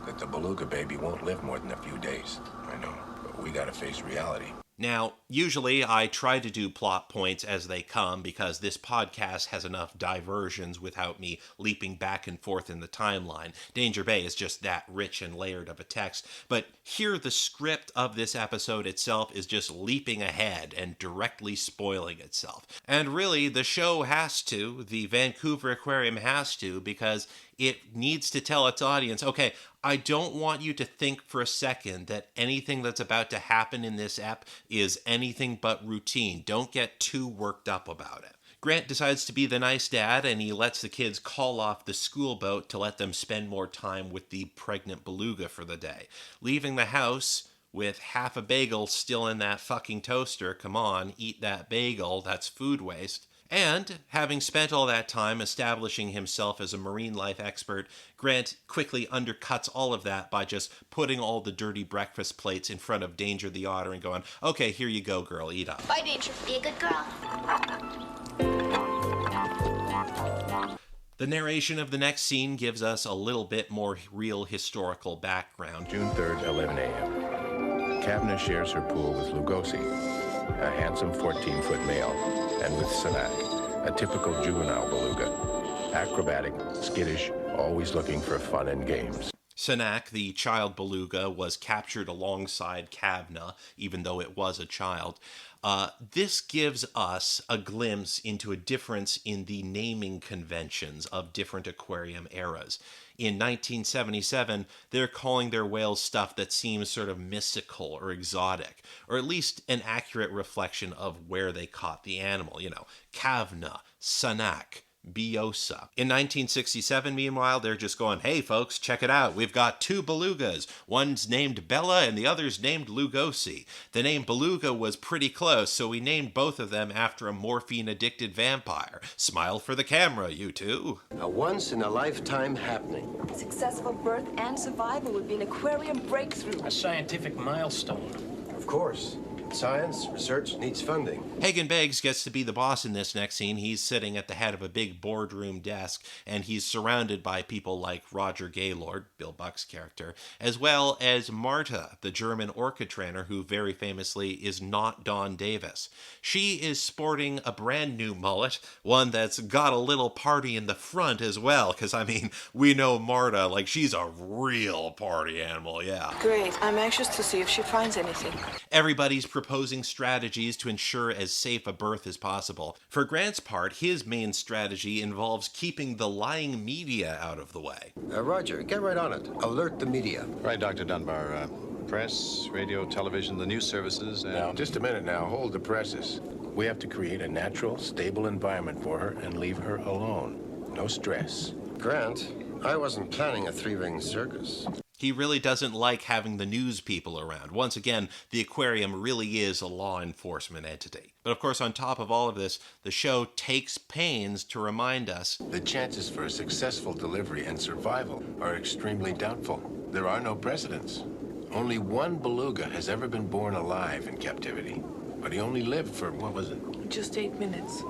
that the beluga baby won't live more than a few days. I know, but we gotta face reality. Now, usually I try to do plot points as they come because this podcast has enough diversions without me leaping back and forth in the timeline. Danger Bay is just that rich and layered of a text. But here the script of this episode itself is just leaping ahead and directly spoiling itself. And really, the show has to, the Vancouver Aquarium has to, because it needs to tell its audience, okay, I don't want you to think for a second that anything that's about to happen in this ep is anything but routine. Don't get too worked up about it. Grant decides to be the nice dad, and he lets the kids call off the school boat to let them spend more time with the pregnant beluga for the day. Leaving the house with half a bagel still in that fucking toaster. Come on, eat that bagel. That's food waste. And, having spent all that time establishing himself as a marine life expert, Grant quickly undercuts all of that by just putting all the dirty breakfast plates in front of Danger the otter and going, okay, here you go, girl, eat up. Bye, Danger. Be a good girl. The narration of the next scene gives us a little bit more real historical background. June 3rd, 11 a.m. Kavanagh shares her pool with Lugosi, a handsome 14-foot male, and with Sanak, a typical juvenile beluga. Acrobatic, skittish, always looking for fun and games. Sanak, the child beluga, was captured alongside Kavanagh, even though it was a child. This gives us a glimpse into a difference in the naming conventions of different aquarium eras. In 1977, they're calling their whales stuff that seems sort of mystical or exotic, or at least an accurate reflection of where they caught the animal. You know, Kavanagh, Sanak, Biosa. In 1967, meanwhile, they're just going, hey folks, check it out. We've got two belugas. One's named Bella and the other's named Lugosi. The name Beluga was pretty close, so we named both of them after a morphine-addicted vampire. Smile for the camera, you two. A once-in-a-lifetime happening. Successful birth and survival would be an aquarium breakthrough. A scientific milestone. Of course. Science, research needs funding. Hagen Beggs gets to be the boss in this next scene. He's sitting at the head of a big boardroom desk, and he's surrounded by people like Roger Gaylord, Bill Buck's character, as well as Marta, the German orca trainer, who very famously is not Dawn Davis. She is sporting a brand new mullet, one that's got a little party in the front as well, because, I mean, we know Marta, like, she's a real party animal, yeah. Great. I'm anxious to see if she finds anything. Everybody's proposing strategies to ensure as safe a birth as possible. For Grant's part, his main strategy involves keeping the lying media out of the way. Roger, get right on it. Alert the media. Right, Dr. Dunbar. Press, radio, television, the news services, and... Now, just a minute now. Hold the presses. We have to create a natural, stable environment for her and leave her alone. No stress. Grant, I wasn't planning a three-ring circus. He really doesn't like having the news people around. Once again, the aquarium really is a law enforcement entity. But of course, on top of all of this, the show takes pains to remind us the chances for a successful delivery and survival are extremely doubtful. There are no precedents. Only one beluga has ever been born alive in captivity. But he only lived for, what was it? Just 8 minutes.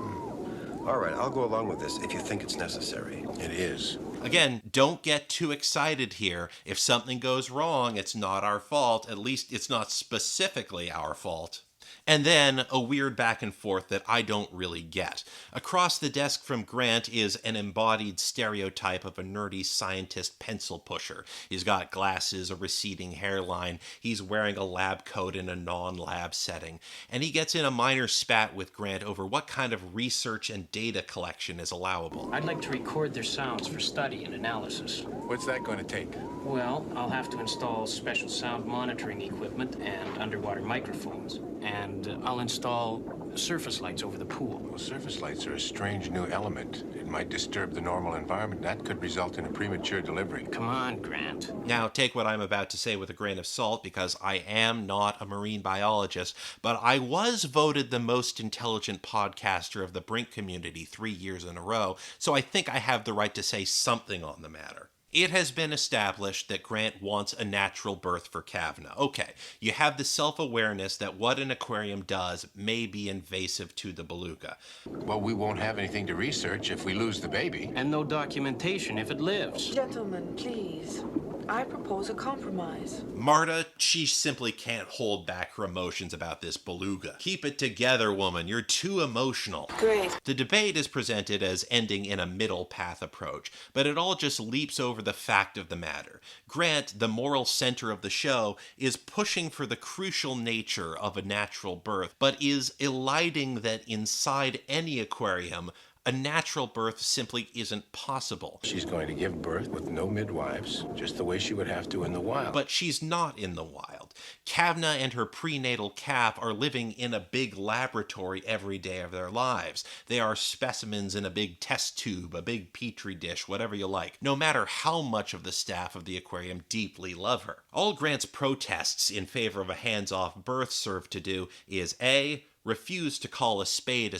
All right, I'll go along with this if you think it's necessary. It is. Again, don't get too excited here. If something goes wrong, it's not our fault. At least it's not specifically our fault. And then a weird back and forth that I don't really get. Across the desk from Grant is an embodied stereotype of a nerdy scientist pencil pusher. He's got glasses, a receding hairline, he's wearing a lab coat in a non-lab setting, and he gets in a minor spat with Grant over what kind of research and data collection is allowable. I'd like to record their sounds for study and analysis. What's that going to take? Well, I'll have to install special sound monitoring equipment and underwater microphones. And and I'll install surface lights over the pool. Well, surface lights are a strange new element. It might disturb the normal environment. That could result in a premature delivery. Come on, Grant. Now, take what I'm about to say with a grain of salt, because I am not a marine biologist, but I was voted the most intelligent podcaster of the Brink community 3 years in a row, so I think I have the right to say something on the matter. It has been established that Grant wants a natural birth for Kavna. Okay, you have the self-awareness that what an aquarium does may be invasive to the beluga. Well, we won't have anything to research if we lose the baby. And no documentation if it lives. Gentlemen, please. I propose a compromise. Marta, she simply can't hold back her emotions about this beluga. Keep it together, woman. You're too emotional. Great. The debate is presented as ending in a middle path approach, but it all just leaps over the fact of the matter. Grant, the moral center of the show, is pushing for the crucial nature of a natural birth, but is eliding that inside any aquarium, a natural birth simply isn't possible. She's going to give birth with no midwives, just the way she would have to in the wild. But she's not in the wild. Kavna and her prenatal calf are living in a big laboratory every day of their lives. They are specimens in a big test tube, a big petri dish, whatever you like, no matter how much of the staff of the aquarium deeply love her. All Grant's protests in favor of a hands-off birth serve to do is A, refuse to call a spade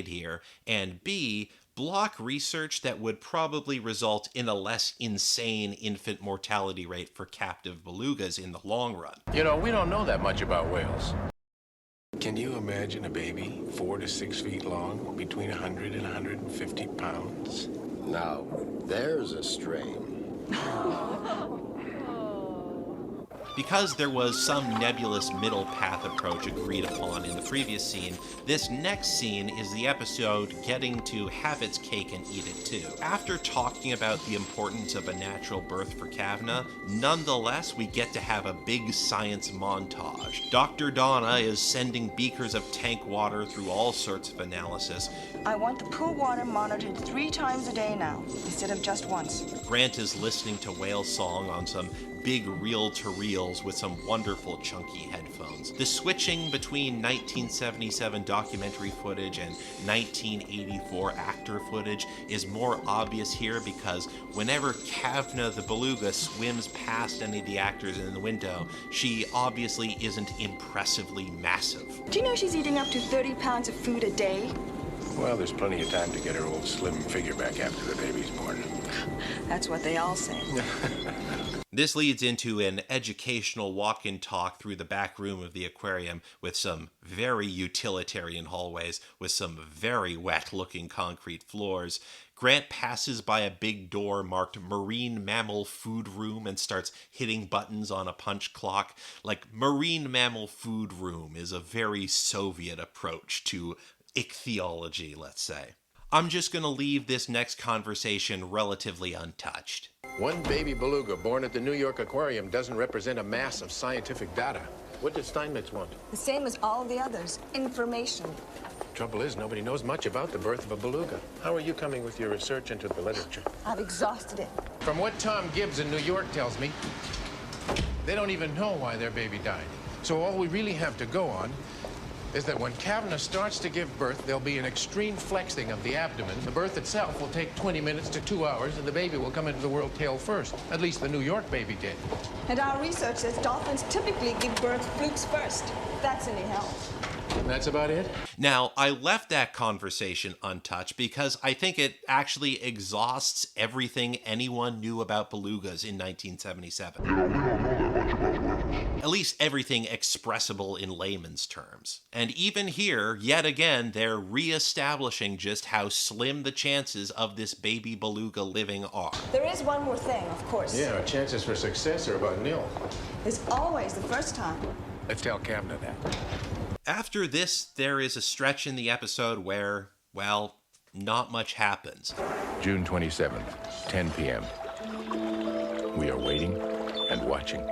here, and B, block research that would probably result in a less insane infant mortality rate for captive belugas in the long run. You know, we don't know that much about whales. Can you imagine a baby 4 to 6 feet long, between 100 and 150 pounds? Now, there's a strain. Because there was some nebulous middle path approach agreed upon in the previous scene, this next scene is the episode getting to have its cake and eat it too. After talking about the importance of a natural birth for Kavna, nonetheless, we get to have a big science montage. Dr. Donna is sending beakers of tank water through all sorts of analysis. I want the pool water monitored 3 times a day now, instead of just once. Grant is listening to whale song on some big reel-to-reels with some wonderful chunky headphones. The switching between 1977 documentary footage and 1984 actor footage is more obvious here because whenever Kavna the beluga swims past any of the actors in the window, she obviously isn't impressively massive. Do you know she's eating up to 30 pounds of food a day? Well, there's plenty of time to get her old slim figure back after the baby's born. That's what they all say. This leads into an educational walk-in talk through the back room of the aquarium with some very utilitarian hallways with some very wet-looking concrete floors. Grant passes by a big door marked Marine Mammal Food Room and starts hitting buttons on a punch clock. Like, Marine Mammal Food Room is a very Soviet approach to ichthyology, let's say. I'm just going to leave this next conversation relatively untouched. One baby beluga born at the New York Aquarium doesn't represent a mass of scientific data. What did Steinmetz want? The same as all the others, information. Trouble is, nobody knows much about the birth of a beluga. How are you coming with your research into the literature? I've exhausted it. From what Tom Gibbs in New York tells me, they don't even know why their baby died. So all we really have to go on is that when Kavna starts to give birth, there'll be an extreme flexing of the abdomen. The birth itself will take 20 minutes to 2 hours, and the baby will come into the world tail first. At least the New York baby did. And our research says dolphins typically give birth flukes first. That's any help. And that's about it? Now, I left that conversation untouched because I think it actually exhausts everything anyone knew about belugas in 1977. We don't know that much about whales. At least everything expressible in layman's terms. And even here, yet again, they're re-establishing just how slim the chances of this baby beluga living are. There is one more thing, of course. Yeah, our chances for success are about nil. There's always the first time. Let's tell Kavna that. After this, there is a stretch in the episode where, well, not much happens. June 27th, 10 p.m. We are waiting and watching.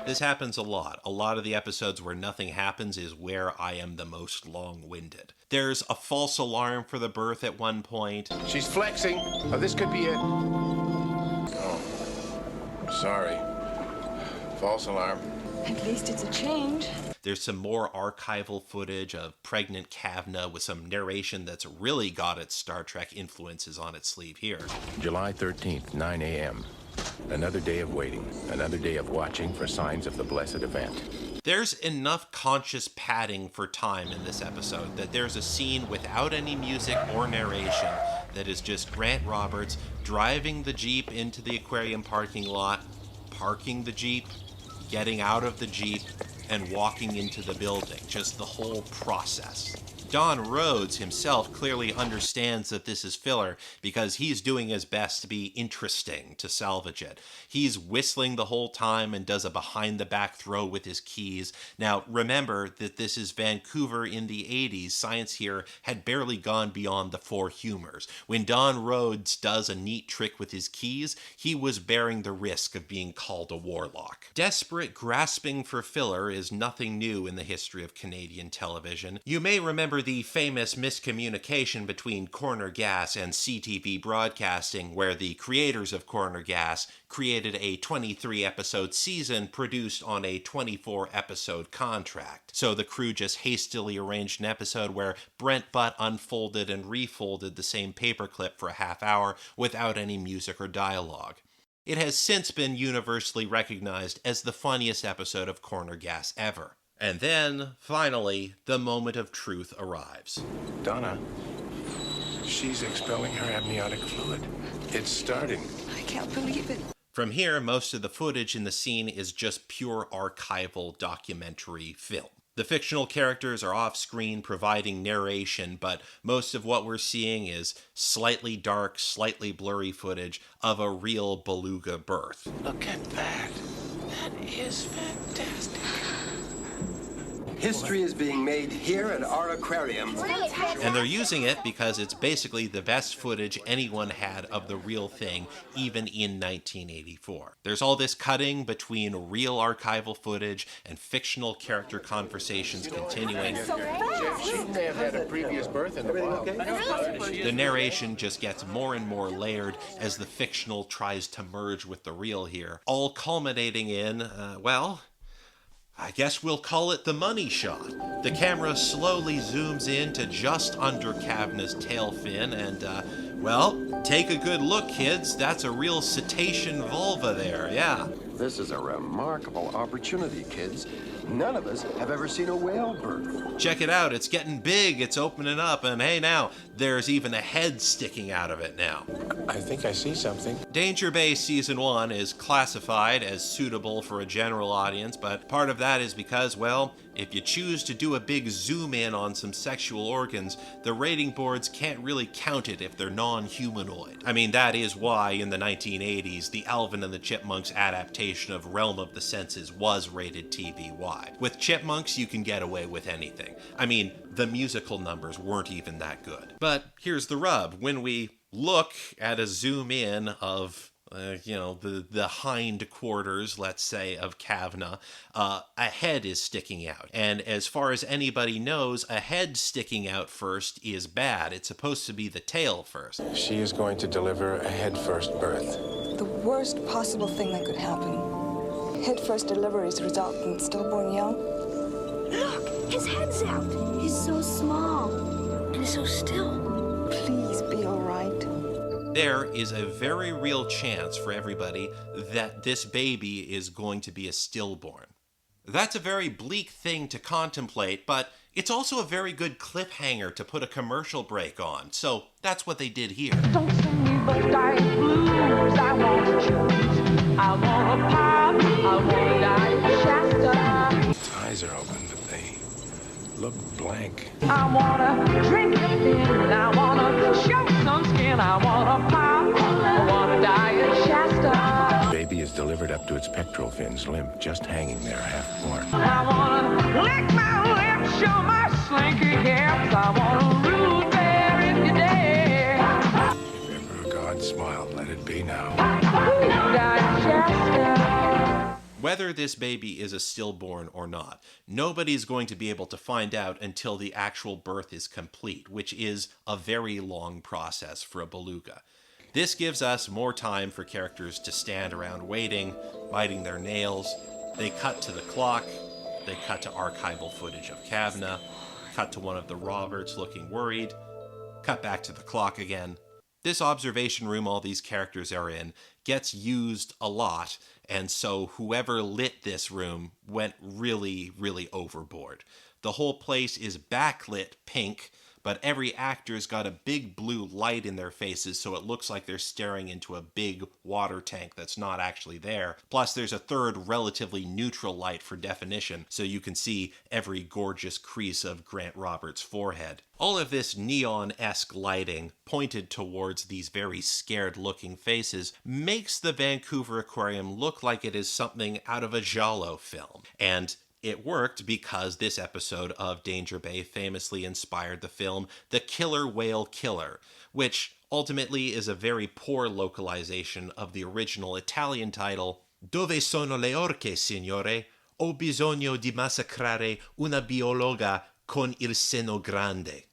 This happens a lot. A lot of the episodes where nothing happens is where I am the most long-winded. There's a false alarm for the birth at one point. She's flexing. Oh, this could be it. Oh, sorry. False alarm. At least it's a change. There's some more archival footage of pregnant Kavna with some narration that's really got its Star Trek influences on its sleeve here. July 13th, 9 a.m. Another day of waiting, another day of watching for signs of the blessed event. There's enough conscious padding for time in this episode that there's a scene without any music or narration that is just Grant Roberts driving the Jeep into the aquarium parking lot, parking the Jeep, getting out of the Jeep, and walking into the building. Just the whole process. Don Rhodes himself clearly understands that this is filler because he's doing his best to be interesting to salvage it. He's whistling the whole time and does a behind-the-back throw with his keys. Now, remember that this is Vancouver in the 80s. Science here had barely gone beyond the four humors. When Don Rhodes does a neat trick with his keys, he was bearing the risk of being called a warlock. Desperate grasping for filler is nothing new in the history of Canadian television. You may remember the famous miscommunication between Corner Gas and CTV Broadcasting, where the creators of Corner Gas created a 23-episode season produced on a 24-episode contract. So the crew just hastily arranged an episode where Brent Butt unfolded and refolded the same paperclip for a half hour without any music or dialogue. It has since been universally recognized as the funniest episode of Corner Gas ever. And then, finally, the moment of truth arrives. Donna, she's expelling her amniotic fluid. It's starting. I can't believe it. From here, most of the footage in the scene is just pure archival documentary film. The fictional characters are off-screen providing narration, but most of what we're seeing is slightly dark, slightly blurry footage of a real beluga birth. Look at that. That is fantastic. History is being made here at our aquarium. And they're using it because it's basically the best footage anyone had of the real thing, even in 1984. There's all this cutting between real archival footage and fictional character conversations continuing. She may have had a previous birth in the wild. The narration just gets more and more layered as the fictional tries to merge with the real here, all culminating in, I guess we'll call it the money shot. The camera slowly zooms in to just under Kavna's tail fin and, take a good look, kids. That's a real cetacean vulva there, yeah. This is a remarkable opportunity, kids. None of us have ever seen a whale birth. Check it out, it's getting big, it's opening up, and hey now, there's even a head sticking out of it now. I think I see something. Danger Bay Season 1 is classified as suitable for a general audience, but part of that is because, if you choose to do a big zoom in on some sexual organs, the rating boards can't really count it if they're non-humanoid. I mean, that is why in the 1980s, the Alvin and the Chipmunks adaptation of Realm of the Senses was rated TVY. With Chipmunks, you can get away with anything. I mean, the musical numbers weren't even that good. But here's the rub. When we look at a zoom in of the hind quarters, let's say, of Kavna, a head is sticking out. And as far as anybody knows, a head sticking out first is bad. It's supposed to be the tail first. She is going to deliver a head-first birth. The worst possible thing that could happen. Head-first deliveries result in stillborn young. Look, his head's out. He's so small and so still. Please be all right. There is a very real chance for everybody that this baby is going to be a stillborn. That's a very bleak thing to contemplate, but it's also a very good cliffhanger to put a commercial break on. So that's what they did here. Don't sing me those dying blues. I want to choose. I want a pop. I want to die Shasta. Its eyes are open, but they look blank. I want to drink it in. I want to show some skin. I want a pop. I want to die Shasta. The baby is delivered up to its pectoral fins, limp, just hanging there, half-born. I want to lick my lips, show my slinky hips. I want to root there if you dare. Remember, God smiled. Let it be now. Whether this baby is a stillborn or not, nobody's going to be able to find out until the actual birth is complete, which is a very long process for a beluga. This gives us more time for characters to stand around waiting, biting their nails, They cut to the clock, they cut to archival footage of Kavna, cut to one of the Roberts looking worried, cut back to the clock again. This observation room all these characters are in gets used a lot, and so whoever lit this room went really, really overboard. The whole place is backlit pink, but every actor's got a big blue light in their faces, so it looks like they're staring into a big water tank that's not actually there. Plus, there's a third relatively neutral light for definition, so you can see every gorgeous crease of Grant Roberts' forehead. All of this neon-esque lighting, pointed towards these very scared-looking faces, makes the Vancouver Aquarium look like it is something out of a giallo film. And it worked because this episode of Danger Bay famously inspired the film The Killer Whale Killer, which ultimately is a very poor localization of the original Italian title, Dove sono le orche, signore? Ho bisogno di massacrare una biologa con il seno grande.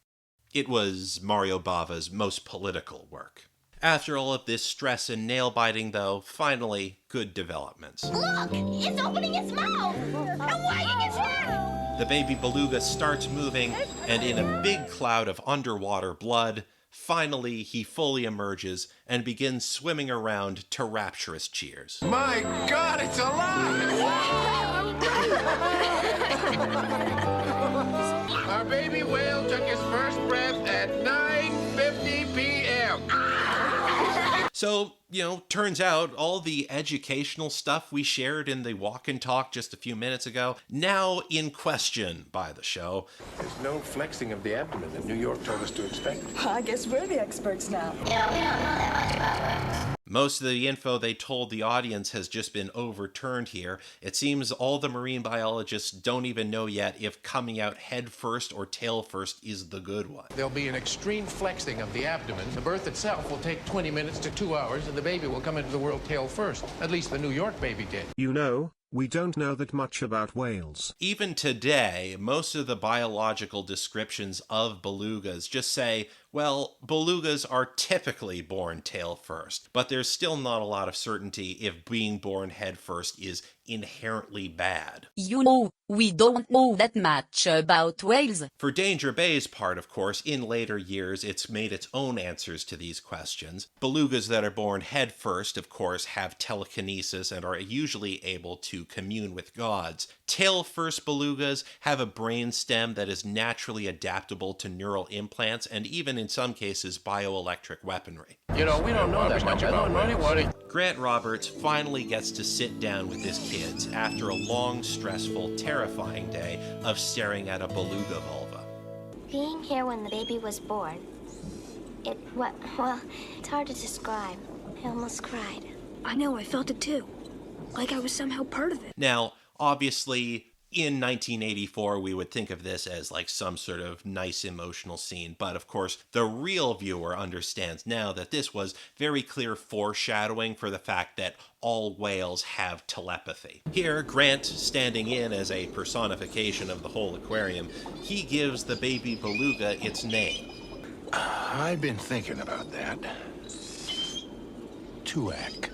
It was Mario Bava's most political work. After all of this stress and nail-biting, though, finally, good developments. Look! It's opening its mouth! And wagging its head! The baby beluga starts moving, and in a big cloud of underwater blood, finally he fully emerges and begins swimming around to rapturous cheers. My God, it's alive! Our baby whale took his first breath at 9:50 p.m. So, turns out all the educational stuff we shared in the walk and talk just a few minutes ago, now in question by the show. There's no flexing of the abdomen that New York told us to expect. I guess we're the experts now. Yeah, we don't know that much about worms. Most of the info they told the audience has just been overturned here. It seems all the marine biologists don't even know yet if coming out head first or tail first is the good one. There'll be an extreme flexing of the abdomen. The birth itself will take 20 minutes to 2 hours, and the baby will come into the world tail first. At least the New York baby did. We don't know that much about whales. Even today, most of the biological descriptions of belugas just say, well, belugas are typically born tail first, but there's still not a lot of certainty if being born head first is inherently bad. We don't know that much about whales. For Danger Bay's part, of course, in later years, it's made its own answers to these questions. Belugas that are born head first, of course, have telekinesis and are usually able to commune with gods. Tail first belugas have a brain stem that is naturally adaptable to neural implants and even in some cases bioelectric weaponry. We don't know that much about anybody. Grant Roberts finally gets to sit down with his kids after a long, stressful, terrifying day of staring at a beluga vulva. Being here when the baby was born, it's hard to describe. I almost cried. I know, I felt it too. Like I was somehow part of it. Now, obviously, in 1984, we would think of this as like some sort of nice emotional scene, but of course, the real viewer understands now that this was very clear foreshadowing for the fact that all whales have telepathy. Here, Grant, standing in as a personification of the whole aquarium, he gives the baby beluga its name. I've been thinking about that. Tuak.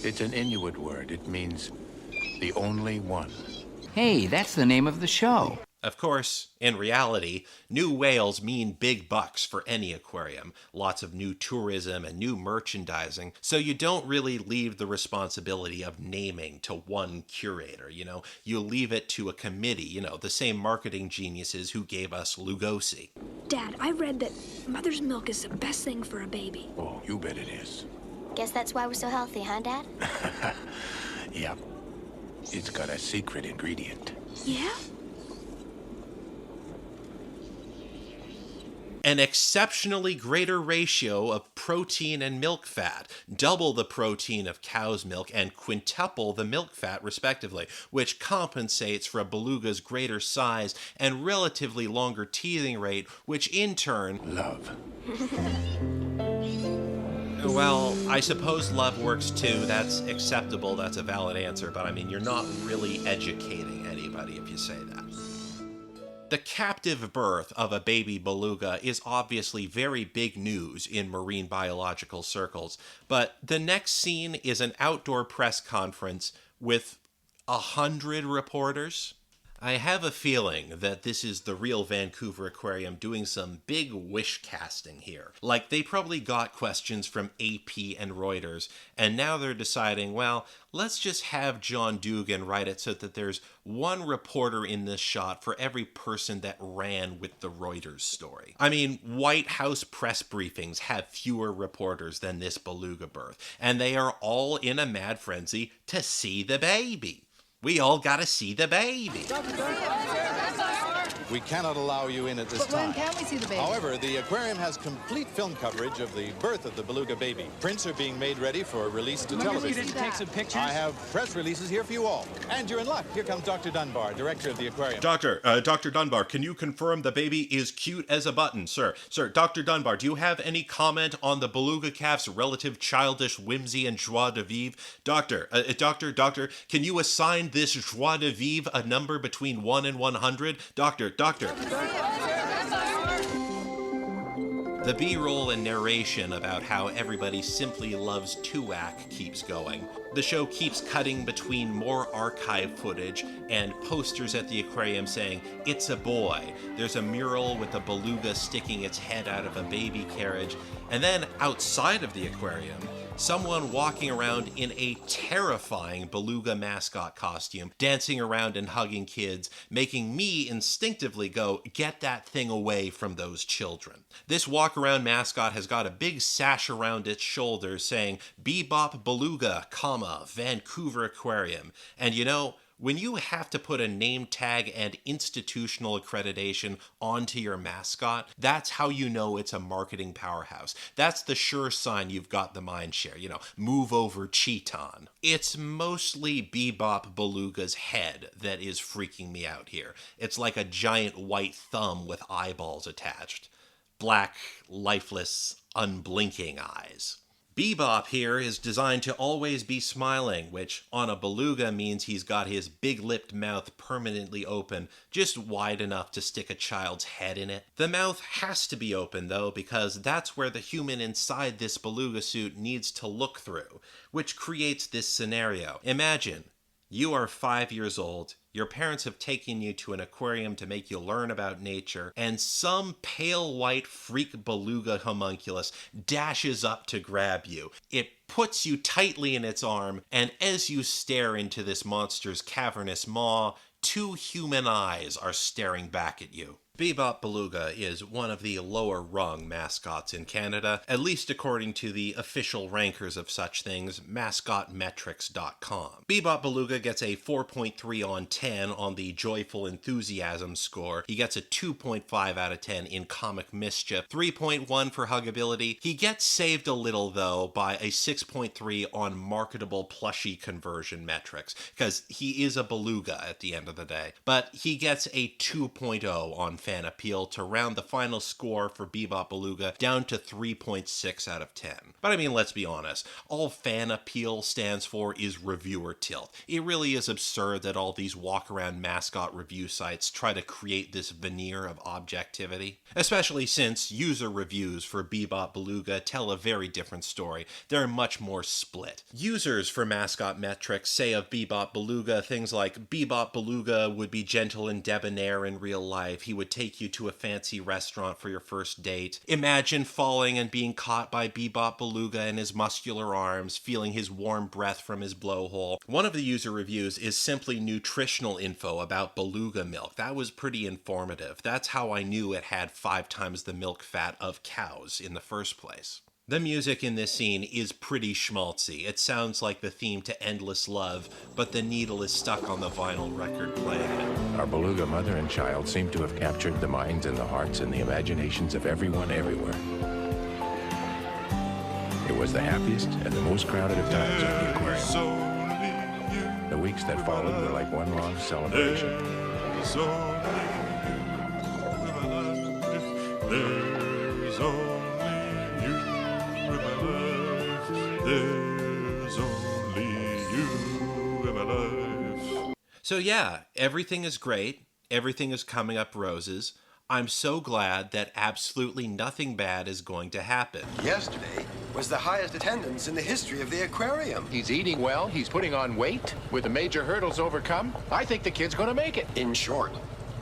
It's an Inuit word. It means the only one. Hey, that's the name of the show. Of course, in reality, new whales mean big bucks for any aquarium, lots of new tourism and new merchandising, so you don't really leave the responsibility of naming to one curator, You leave it to a committee, the same marketing geniuses who gave us Lugosi. Dad, I read that mother's milk is the best thing for a baby. Oh, you bet it is. Guess that's why we're so healthy, huh, Dad? Yep. It's got a secret ingredient. Yeah? An exceptionally greater ratio of protein and milk fat, double the protein of cow's milk and quintuple the milk fat respectively, which compensates for a beluga's greater size and relatively longer teething rate, which in turn... Love. Well, I suppose love works too. That's acceptable. That's a valid answer. But you're not really educating anybody if you say that. The captive birth of a baby beluga is obviously very big news in marine biological circles. But the next scene is an outdoor press conference with 100 reporters? I have a feeling that this is the real Vancouver Aquarium doing some big wish casting here. Like, they probably got questions from AP and Reuters, and now they're deciding, well, let's just have John Dugan write it so that there's one reporter in this shot for every person that ran with the Reuters story. I mean, White House press briefings have fewer reporters than this Beluga birth, and they are all in a mad frenzy to see the baby. We all gotta see the baby. We cannot allow you in at this time. But when can we see the baby? However, the aquarium has complete film coverage of the birth of the Beluga baby. Prints are being made ready for release to television. You take some pictures? I have press releases here for you all. And you're in luck. Here comes Dr. Dunbar, director of the aquarium. Dr. Dunbar, can you confirm the baby is cute as a button, sir? Sir, Dr. Dunbar, do you have any comment on the Beluga calf's relative childish whimsy and joie de vivre? Doctor, can you assign this joie de vivre a number between 1 and 100? Doctor. The B-roll and narration about how everybody simply loves Tuac keeps going. The show keeps cutting between more archive footage and posters at the aquarium saying, "It's a boy." There's a mural with a beluga sticking its head out of a baby carriage. And then outside of the aquarium, someone walking around in a terrifying beluga mascot costume, dancing around and hugging kids, making me instinctively go, get that thing away from those children. This walk-around mascot has got a big sash around its shoulders saying, Bebop Beluga, Vancouver Aquarium. And you know, when you have to put a name tag and institutional accreditation onto your mascot, that's how you know it's a marketing powerhouse. That's the sure sign you've got the mind share, move over Cheeton. It's mostly Bebop Beluga's head that is freaking me out here. It's like a giant white thumb with eyeballs attached. Black, lifeless, unblinking eyes. Bebop here is designed to always be smiling, which on a beluga means he's got his big-lipped mouth permanently open, just wide enough to stick a child's head in it. The mouth has to be open, though, because that's where the human inside this beluga suit needs to look through, which creates this scenario. Imagine, you are 5 years old, your parents have taken you to an aquarium to make you learn about nature, and some pale white freak beluga homunculus dashes up to grab you. It puts you tightly in its arm, and as you stare into this monster's cavernous maw, 2 human eyes are staring back at you. Bebop Beluga is one of the lower rung mascots in Canada, at least according to the official rankers of such things, mascotmetrics.com. Bebop Beluga gets a 4.3 on 10 on the Joyful Enthusiasm score. He gets a 2.5 out of 10 in Comic Mischief, 3.1 for huggability. He gets saved a little, though, by a 6.3 on marketable plushie conversion metrics, because he is a beluga at the end of the day. But he gets a 2.0 on fan appeal to round the final score for Bebop Beluga down to 3.6 out of 10. But I mean, let's be honest, all fan appeal stands for is reviewer tilt. It really is absurd that all these walk-around mascot review sites try to create this veneer of objectivity, especially since user reviews for Bebop Beluga tell a very different story. They're much more split. Users for Mascot Metrics say of Bebop Beluga things like, Bebop Beluga would be gentle and debonair in real life. He would take you to a fancy restaurant for your first date. Imagine falling and being caught by Bebop Beluga in his muscular arms, feeling his warm breath from his blowhole. One of the user reviews is simply nutritional info about beluga milk. That was pretty informative. That's how I knew it had 5 times the milk fat of cows in the first place. The music in this scene is pretty schmaltzy. It sounds like the theme to Endless Love, but the needle is stuck on the vinyl record playing it. Our beluga mother and child seem to have captured the minds and the hearts and the imaginations of everyone everywhere. It was the happiest and the most crowded of times at the aquarium. The weeks that followed were like one long celebration. So yeah, everything is great. Everything is coming up roses. I'm so glad that absolutely nothing bad is going to happen. Yesterday was the highest attendance in the history of the aquarium. He's eating well, he's putting on weight, with the major hurdles overcome. I think the kid's gonna make it. In short,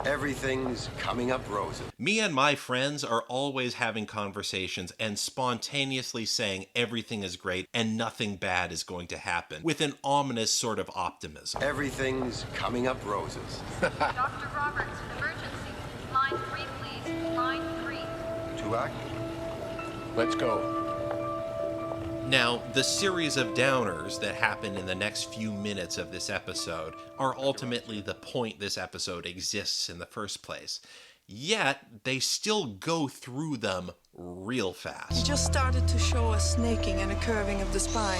everything's coming up roses. Me and my friends are always having conversations and spontaneously saying everything is great and nothing bad is going to happen, with an ominous sort of optimism. Everything's coming up roses. Dr. Roberts, emergency. Line 3, please. Line 3. Tuak? Let's go. Now, the series of downers that happen in the next few minutes of this episode are ultimately the point this episode exists in the first place. Yet, they still go through them real fast. He just started to show a snaking and a curving of the spine.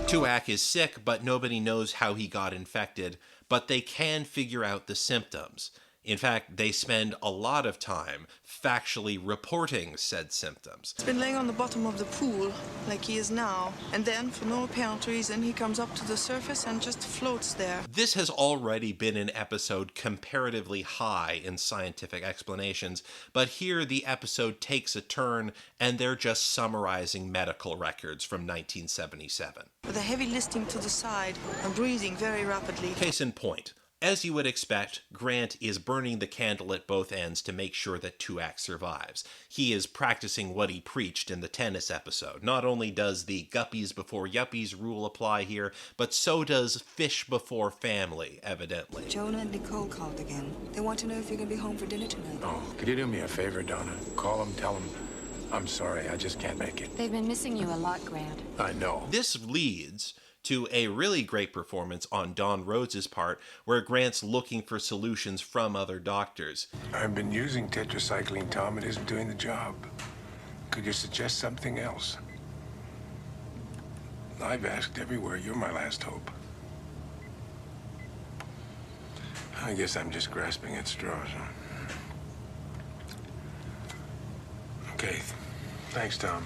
Tuak is sick, but nobody knows how he got infected, but they can figure out the symptoms. In fact, they spend a lot of time factually reporting said symptoms. He's been laying on the bottom of the pool, like he is now, and then, for no apparent reason, he comes up to the surface and just floats there. This has already been an episode comparatively high in scientific explanations, but here the episode takes a turn and they're just summarizing medical records from 1977. With a heavy listing to the side and breathing very rapidly. Case in point. As you would expect, Grant is burning the candle at both ends to make sure that Tuak survives. He is practicing what he preached in the tennis episode. Not only does the guppies before yuppies rule apply here, but so does fish before family, evidently. Jonah and Nicole called again. They want to know if you're going to be home for dinner tonight. Oh, could you do me a favor, Donna? Call them, tell them, I'm sorry, I just can't make it. They've been missing you a lot, Grant. I know. This leads to a really great performance on Don Rhodes' part, where Grant's looking for solutions from other doctors. I've been using tetracycline, Tom. It isn't doing the job. Could you suggest something else? I've asked everywhere. You're my last hope. I guess I'm just grasping at straws, huh? Okay. Thanks, Tom.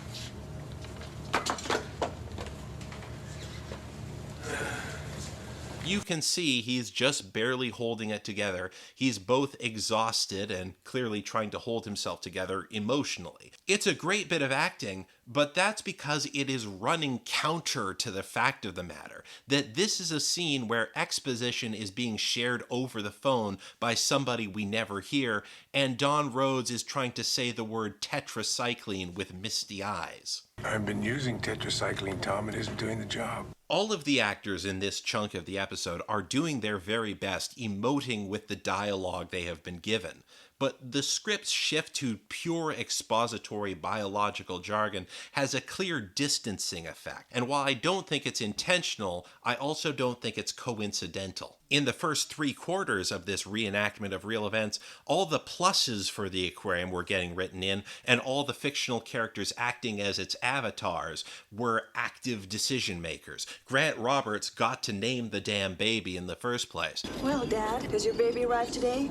You can see he's just barely holding it together. He's both exhausted and clearly trying to hold himself together emotionally. It's a great bit of acting, but that's because it is running counter to the fact of the matter, that this is a scene where exposition is being shared over the phone by somebody we never hear, and Don Rhodes is trying to say the word tetracycline with misty eyes. I've been using tetracycline, Tom. It isn't doing the job. All of the actors in this chunk of the episode are doing their very best, emoting with the dialogue they have been given. But the script's shift to pure expository biological jargon has a clear distancing effect. And while I don't think it's intentional, I also don't think it's coincidental. In the first 3/4 of this reenactment of real events, all the pluses for the aquarium were getting written in, and all the fictional characters acting as its avatars were active decision makers. Grant Roberts got to name the damn baby in the first place. Well, Dad, does your baby arrive today?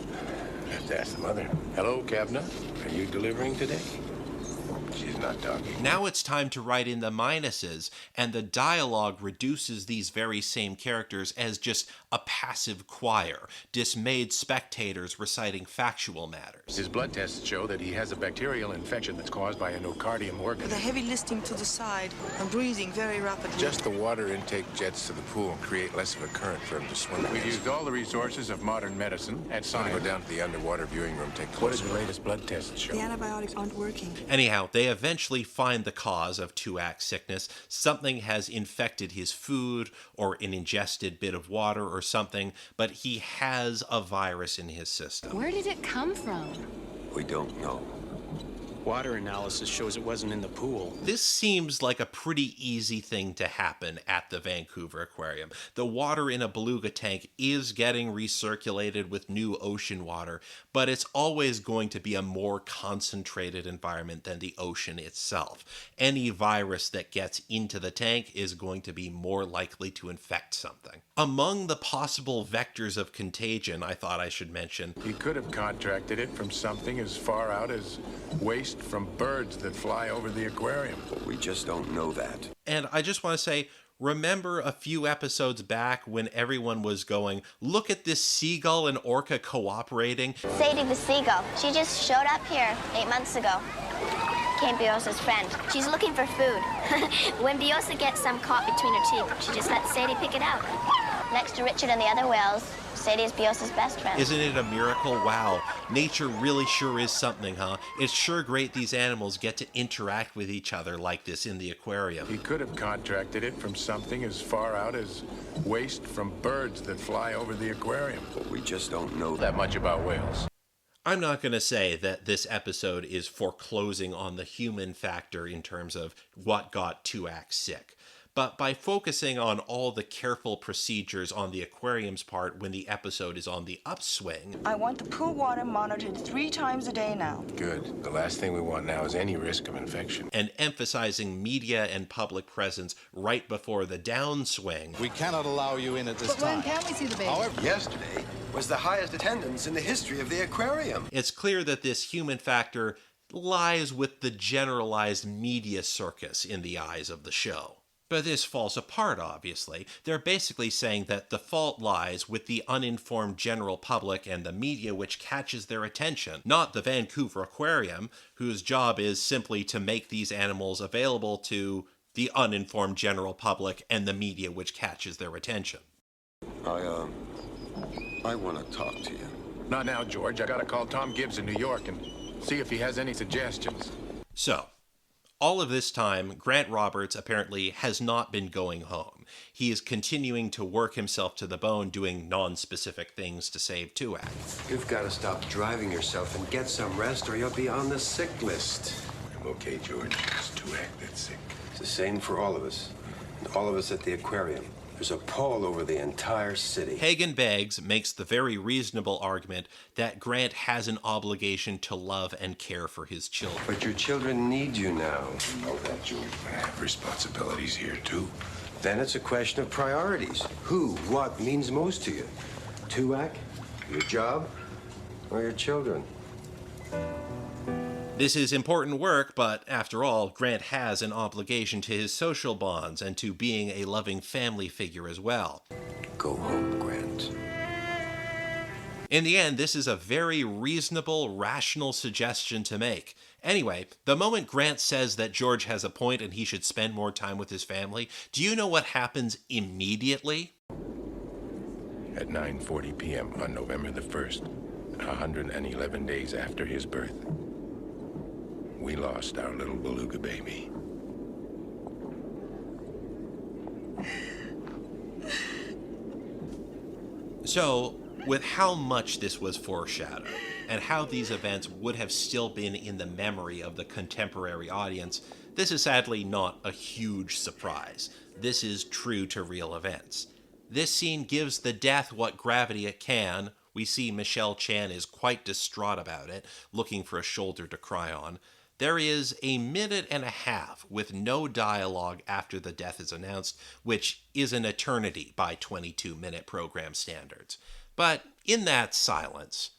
Have to ask the mother. Hello, Kavna. Are you delivering today? She's not talking. Now it's time to write in the minuses, and the dialogue reduces these very same characters as just a passive choir, dismayed spectators reciting factual matters. His blood tests show that he has a bacterial infection that's caused by a nocardium orca. With a heavy listing to the side and breathing very rapidly. Just the water intake jets to the pool create less of a current for him to swim. We've used all the resources of modern medicine and science. Go down to the underwater viewing room, take closer. What did the latest blood tests show? The antibiotics aren't working. Anyhow, they eventually find the cause of Tuak's sickness. Something has infected his food or an ingested bit of water or something, but he has a virus in his system. Where did it come from? We don't know. Water analysis shows it wasn't in the pool. This seems like a pretty easy thing to happen at the Vancouver Aquarium. The water in a beluga tank is getting recirculated with new ocean water, but it's always going to be a more concentrated environment than the ocean itself. Any virus that gets into the tank is going to be more likely to infect something. Among the possible vectors of contagion, I thought I should mention, He could have contracted it from something as far out as waste from birds that fly over the aquarium. But we just don't know that. and I just want to say, Remember a few episodes back when everyone was going, look at this seagull and orca cooperating? Sadie the seagull. She just showed up here 8 months ago. Became Biosa's friend. She's looking for food. When Biosa gets some caught between her teeth, she just lets Sadie pick it out. Next to Richard and the other whales, Sadie is Biosa's best friend. Isn't it a miracle? Wow. Nature really sure is something, huh? It's sure great these animals get to interact with each other like this in the aquarium. He could have contracted it from something as far out as waste from birds that fly over the aquarium. But we just don't know that much about whales. I'm not going to say that this episode is foreclosing on the human factor in terms of what got Tuak sick. But by focusing on all the careful procedures on the aquarium's part when the episode is on the upswing... I want the pool water monitored 3 times a day now. Good. The last thing we want now is any risk of infection. And emphasizing media and public presence right before the downswing... We cannot allow you in at this time. But when can we see the baby? However, yesterday was the highest attendance in the history of the aquarium. It's clear that this human factor lies with the generalized media circus in the eyes of the show. But this falls apart, obviously. They're basically saying that the fault lies with the uninformed general public and the media which catches their attention, not the Vancouver Aquarium, whose job is simply to make these animals available to the uninformed general public and the media which catches their attention. I want to talk to you. Not now, George. I gotta call Tom Gibbs in New York and see if he has any suggestions. So, all of this time, Grant Roberts apparently has not been going home. He is continuing to work himself to the bone, doing non-specific things to save Tuak. You've got to stop driving yourself and get some rest, or you'll be on the sick list. I'm okay, George. It's Tuak that's sick. It's the same for all of us. And all of us at the aquarium. There's a pall over the entire city. Hagen Beggs makes the very reasonable argument that Grant has an obligation to love and care for his children. But your children need you now. You know that, George, but I have responsibilities here, too. Then it's a question of priorities. Who, what means most to you? Tuak, your job, or your children? This is important work, but after all, Grant has an obligation to his social bonds and to being a loving family figure as well. Go home, Grant. In the end, this is a very reasonable, rational suggestion to make. Anyway, the moment Grant says that George has a point and he should spend more time with his family, do you know what happens immediately? At 9:40 p.m. on November the 1st, 111 days after his birth, we lost our little Beluga baby. So, with how much this was foreshadowed, and how these events would have still been in the memory of the contemporary audience, this is sadly not a huge surprise. This is true to real events. This scene gives the death what gravity it can. We see Michelle Chan is quite distraught about it, looking for a shoulder to cry on. There is a minute and a half with no dialogue after the death is announced, which is an eternity by 22-minute program standards. But in that silence,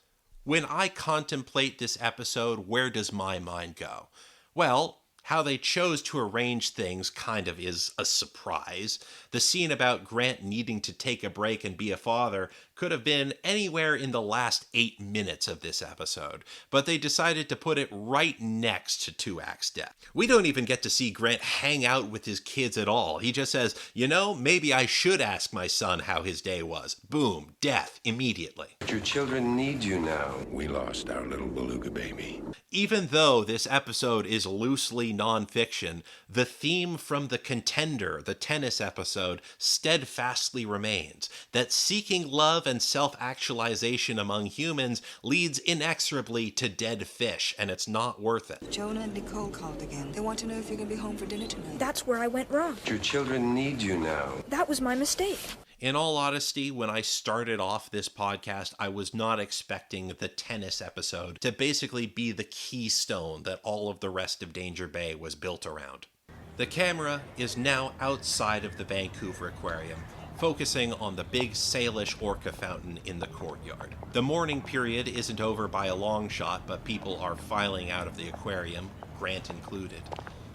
when I contemplate this episode, where does my mind go? Well, how they chose to arrange things kind of is a surprise. The scene about Grant needing to take a break and be a father could have been anywhere in the last 8 minutes of this episode, but they decided to put it right next to Tuak's death. We don't even get to see Grant hang out with his kids at all. He just says, you know, maybe I should ask my son how his day was. Boom, death immediately. But your children need you now. We lost our little Beluga baby. Even though this episode is loosely nonfiction, the theme from The Contender, the tennis episode, steadfastly remains that seeking love and self-actualization among humans leads inexorably to dead fish, and it's not worth it. Jonah and Nicole called again. They want to know if you're going to be home for dinner tonight. That's where I went wrong. Your children need you now. That was my mistake. In all honesty, when I started off this podcast, I was not expecting the tennis episode to basically be the keystone that all of the rest of Danger Bay was built around. The camera is now outside of the Vancouver Aquarium, focusing on the big Salish orca fountain in the courtyard. The mourning period isn't over by a long shot, but people are filing out of the aquarium, Grant included.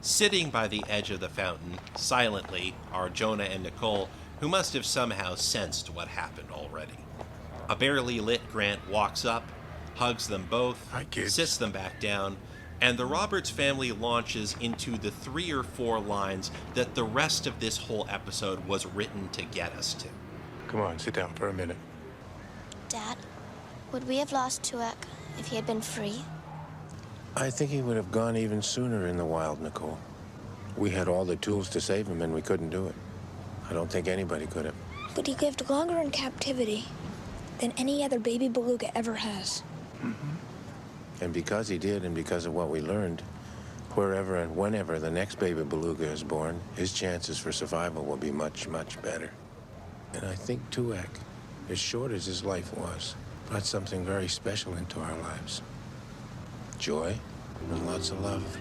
Sitting by the edge of the fountain, silently, are Jonah and Nicole, who must have somehow sensed what happened already. A barely lit Grant walks up, hugs them both, sits them back down, and the Roberts family launches into the 3 or 4 lines that the rest of this whole episode was written to get us to. Come on, sit down for a minute. Dad, would we have lost Tuak if he had been free? I think he would have gone even sooner in the wild, Nicole. We had all the tools to save him, and we couldn't do it. I don't think anybody could have. But he lived longer in captivity than any other baby beluga ever has. And because he did, and because of what we learned, wherever and whenever the next baby beluga is born, his chances for survival will be much, much better. And I think Tuak, as short as his life was, brought something very special into our lives. Joy and lots of love.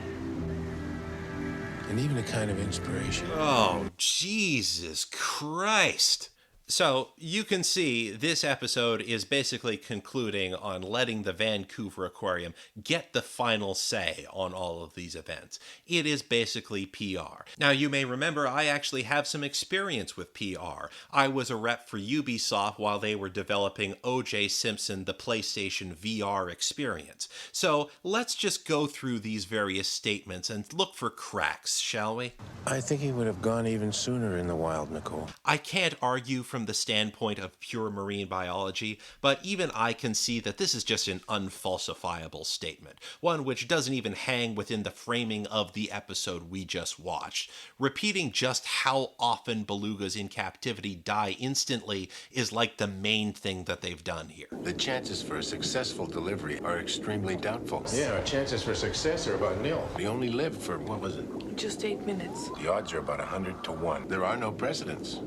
And even a kind of inspiration. Oh, Jesus Christ. So, you can see this episode is basically concluding on letting the Vancouver Aquarium get the final say on all of these events. It is basically PR. Now, you may remember I actually have some experience with PR. I was a rep for Ubisoft while they were developing O.J. Simpson, the PlayStation VR experience. So, let's just go through these various statements and look for cracks, shall we? I think he would have gone even sooner in the wild, Nicole. I can't argue from the standpoint of pure marine biology, but even I can see that this is just an unfalsifiable statement, one which doesn't even hang within the framing of the episode we just watched. Repeating just how often belugas in captivity die instantly is like the main thing that they've done here. The chances for a successful delivery are extremely doubtful. Yeah, our chances for success are about nil. He only lived for, what was it? Just 8 minutes. The odds are about 100 to 1. There are no precedents.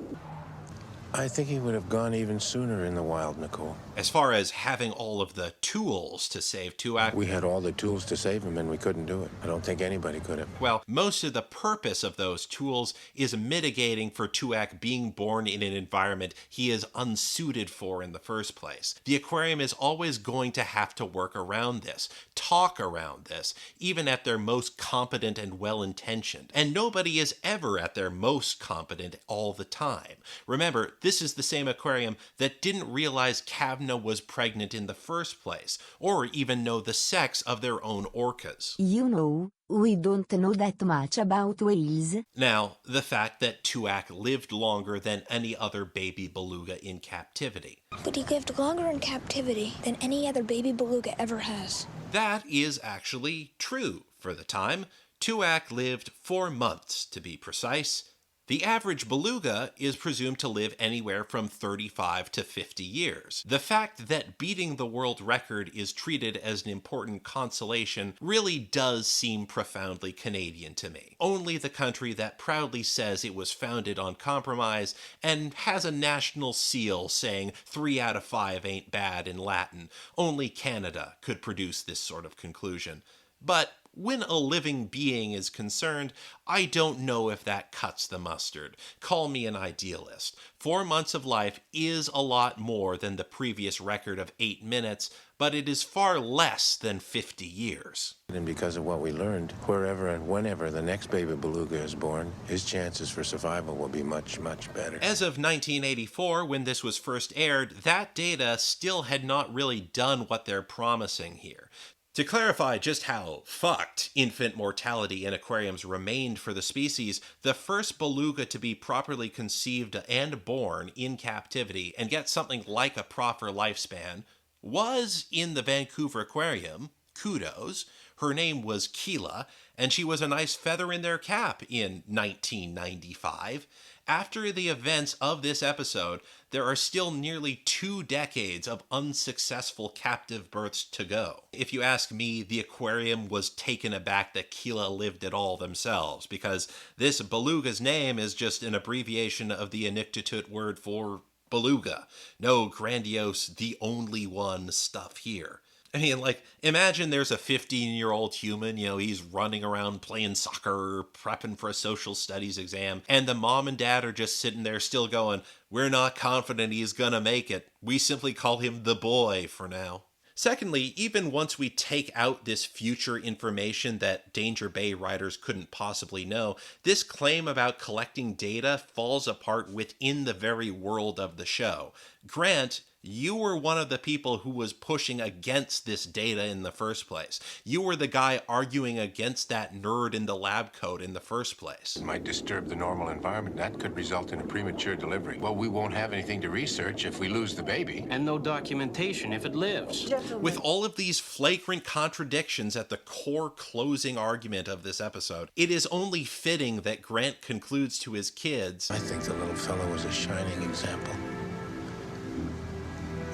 I think he would have gone even sooner in the wild, Nicole. As far as having all of the tools to save Tuak, We had all the tools to save him, and we couldn't do it. I don't think anybody could have. well, most of the purpose of those tools is mitigating for Tuak being born in an environment he is unsuited for in the first place. The aquarium is always going to have to work around this, talk around this, even at their most competent and well-intentioned. And nobody is ever at their most competent all the time. Remember, this is the same aquarium that didn't realize Kavna was pregnant in the first place, or even know the sex of their own orcas. You know, we don't know that much about whales. Now, the fact that Tuak lived longer than any other baby beluga in captivity. But he lived longer in captivity than any other baby beluga ever has. That is actually true for the time. Tuak lived 4 months, to be precise. The average beluga is presumed to live anywhere from 35 to 50 years. The fact that beating the world record is treated as an important consolation really does seem profoundly Canadian to me. Only the country that proudly says it was founded on compromise and has a national seal saying 3 out of 5 ain't bad in Latin, only Canada could produce this sort of conclusion. But when a living being is concerned, I don't know if that cuts the mustard. Call me an idealist. 4 months of life is a lot more than the previous record of 8 minutes, but it is far less than 50 years. And because of what we learned, wherever and whenever the next baby beluga is born, his chances for survival will be much, much better. As of 1984, when this was first aired, that data still had not really done what they're promising here. To clarify just how fucked infant mortality in aquariums remained for the species, the first beluga to be properly conceived and born in captivity and get something like a proper lifespan was in the Vancouver Aquarium. Kudos. Her name was Keela, and she was a nice feather in their cap in 1995. After the events of this episode, there are still nearly 2 decades of unsuccessful captive births to go. If you ask me, the aquarium was taken aback that Keela lived at all themselves, because this beluga's name is just an abbreviation of the Inuktitut word for beluga. No grandiose, the only one stuff here. I mean, like, imagine there's a 15-year-old human, he's running around playing soccer, prepping for a social studies exam, and the mom and dad are just sitting there still going, we're not confident he's gonna make it. We simply call him the boy for now. Secondly, even once we take out this future information that Danger Bay writers couldn't possibly know, this claim about collecting data falls apart within the very world of the show. Grant, you were one of the people who was pushing against this data in the first place. You were the guy arguing against that nerd in the lab coat in the first place. It might disturb the normal environment. That could result in a premature delivery. Well, we won't have anything to research if we lose the baby. And no documentation if it lives. With all of these flagrant contradictions at the core closing argument of this episode, it is only fitting that Grant concludes to his kids, I think the little fellow was a shining example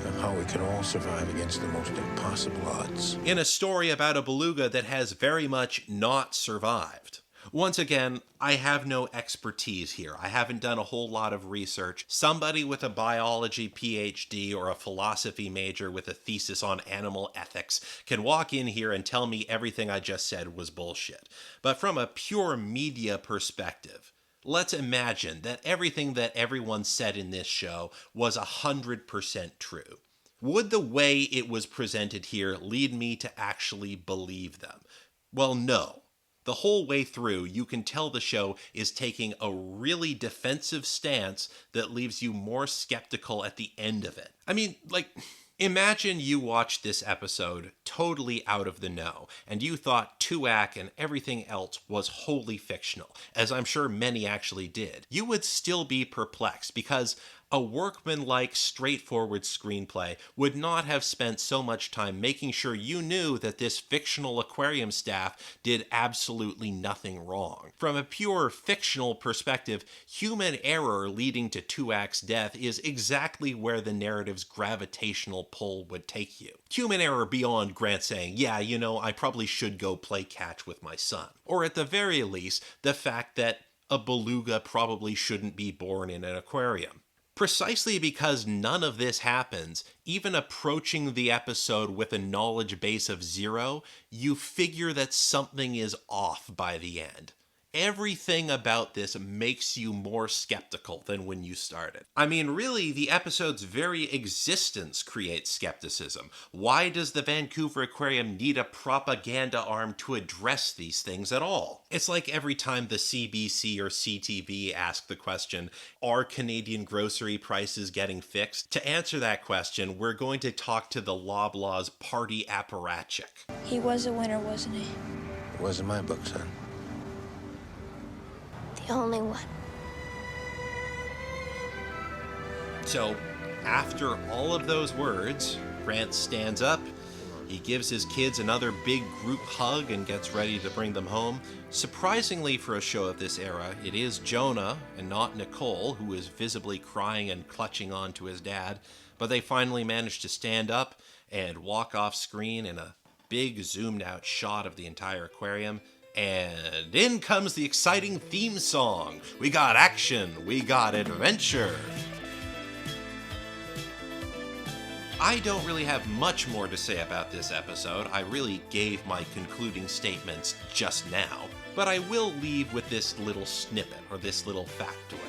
of how we can all survive against the most impossible odds. in a story about a beluga that has very much not survived. Once again, I have no expertise here. I haven't done a whole lot of research. Somebody with a biology PhD or a philosophy major with a thesis on animal ethics can walk in here and tell me everything I just said was bullshit. But from a pure media perspective, let's imagine that everything that everyone said in this show was 100% true. Would the way it was presented here lead me to actually believe them? Well, no. The whole way through, you can tell the show is taking a really defensive stance that leaves you more skeptical at the end of it. I mean, imagine you watched this episode totally out of the know, and you thought Tuak and everything else was wholly fictional, as I'm sure many actually did. You would still be perplexed, because a workmanlike, straightforward screenplay would not have spent so much time making sure you knew that this fictional aquarium staff did absolutely nothing wrong. From a pure fictional perspective, human error leading to Tuak's death is exactly where the narrative's gravitational pull would take you. Human error beyond Grant saying, yeah, I probably should go play catch with my son. Or at the very least, the fact that a beluga probably shouldn't be born in an aquarium. Precisely because none of this happens, even approaching the episode with a knowledge base of 0, you figure that something is off by the end. Everything about this makes you more skeptical than when you started. I mean, really, the episode's very existence creates skepticism. Why does the Vancouver Aquarium need a propaganda arm to address these things at all? It's like every time the CBC or CTV ask the question, are Canadian grocery prices getting fixed? To answer that question, we're going to talk to the Loblaw's party apparatchik. He was a winner, wasn't he? It wasn't my book, son. The only one. So, after all of those words, Grant stands up, he gives his kids another big group hug and gets ready to bring them home. Surprisingly for a show of this era, it is Jonah and not Nicole who is visibly crying and clutching on to his dad, but they finally manage to stand up and walk off screen in a big zoomed out shot of the entire aquarium. And in comes the exciting theme song. We got action, we got adventure. I don't really have much more to say about this episode. I really gave my concluding statements just now. But I will leave with this little snippet, or this little factoid.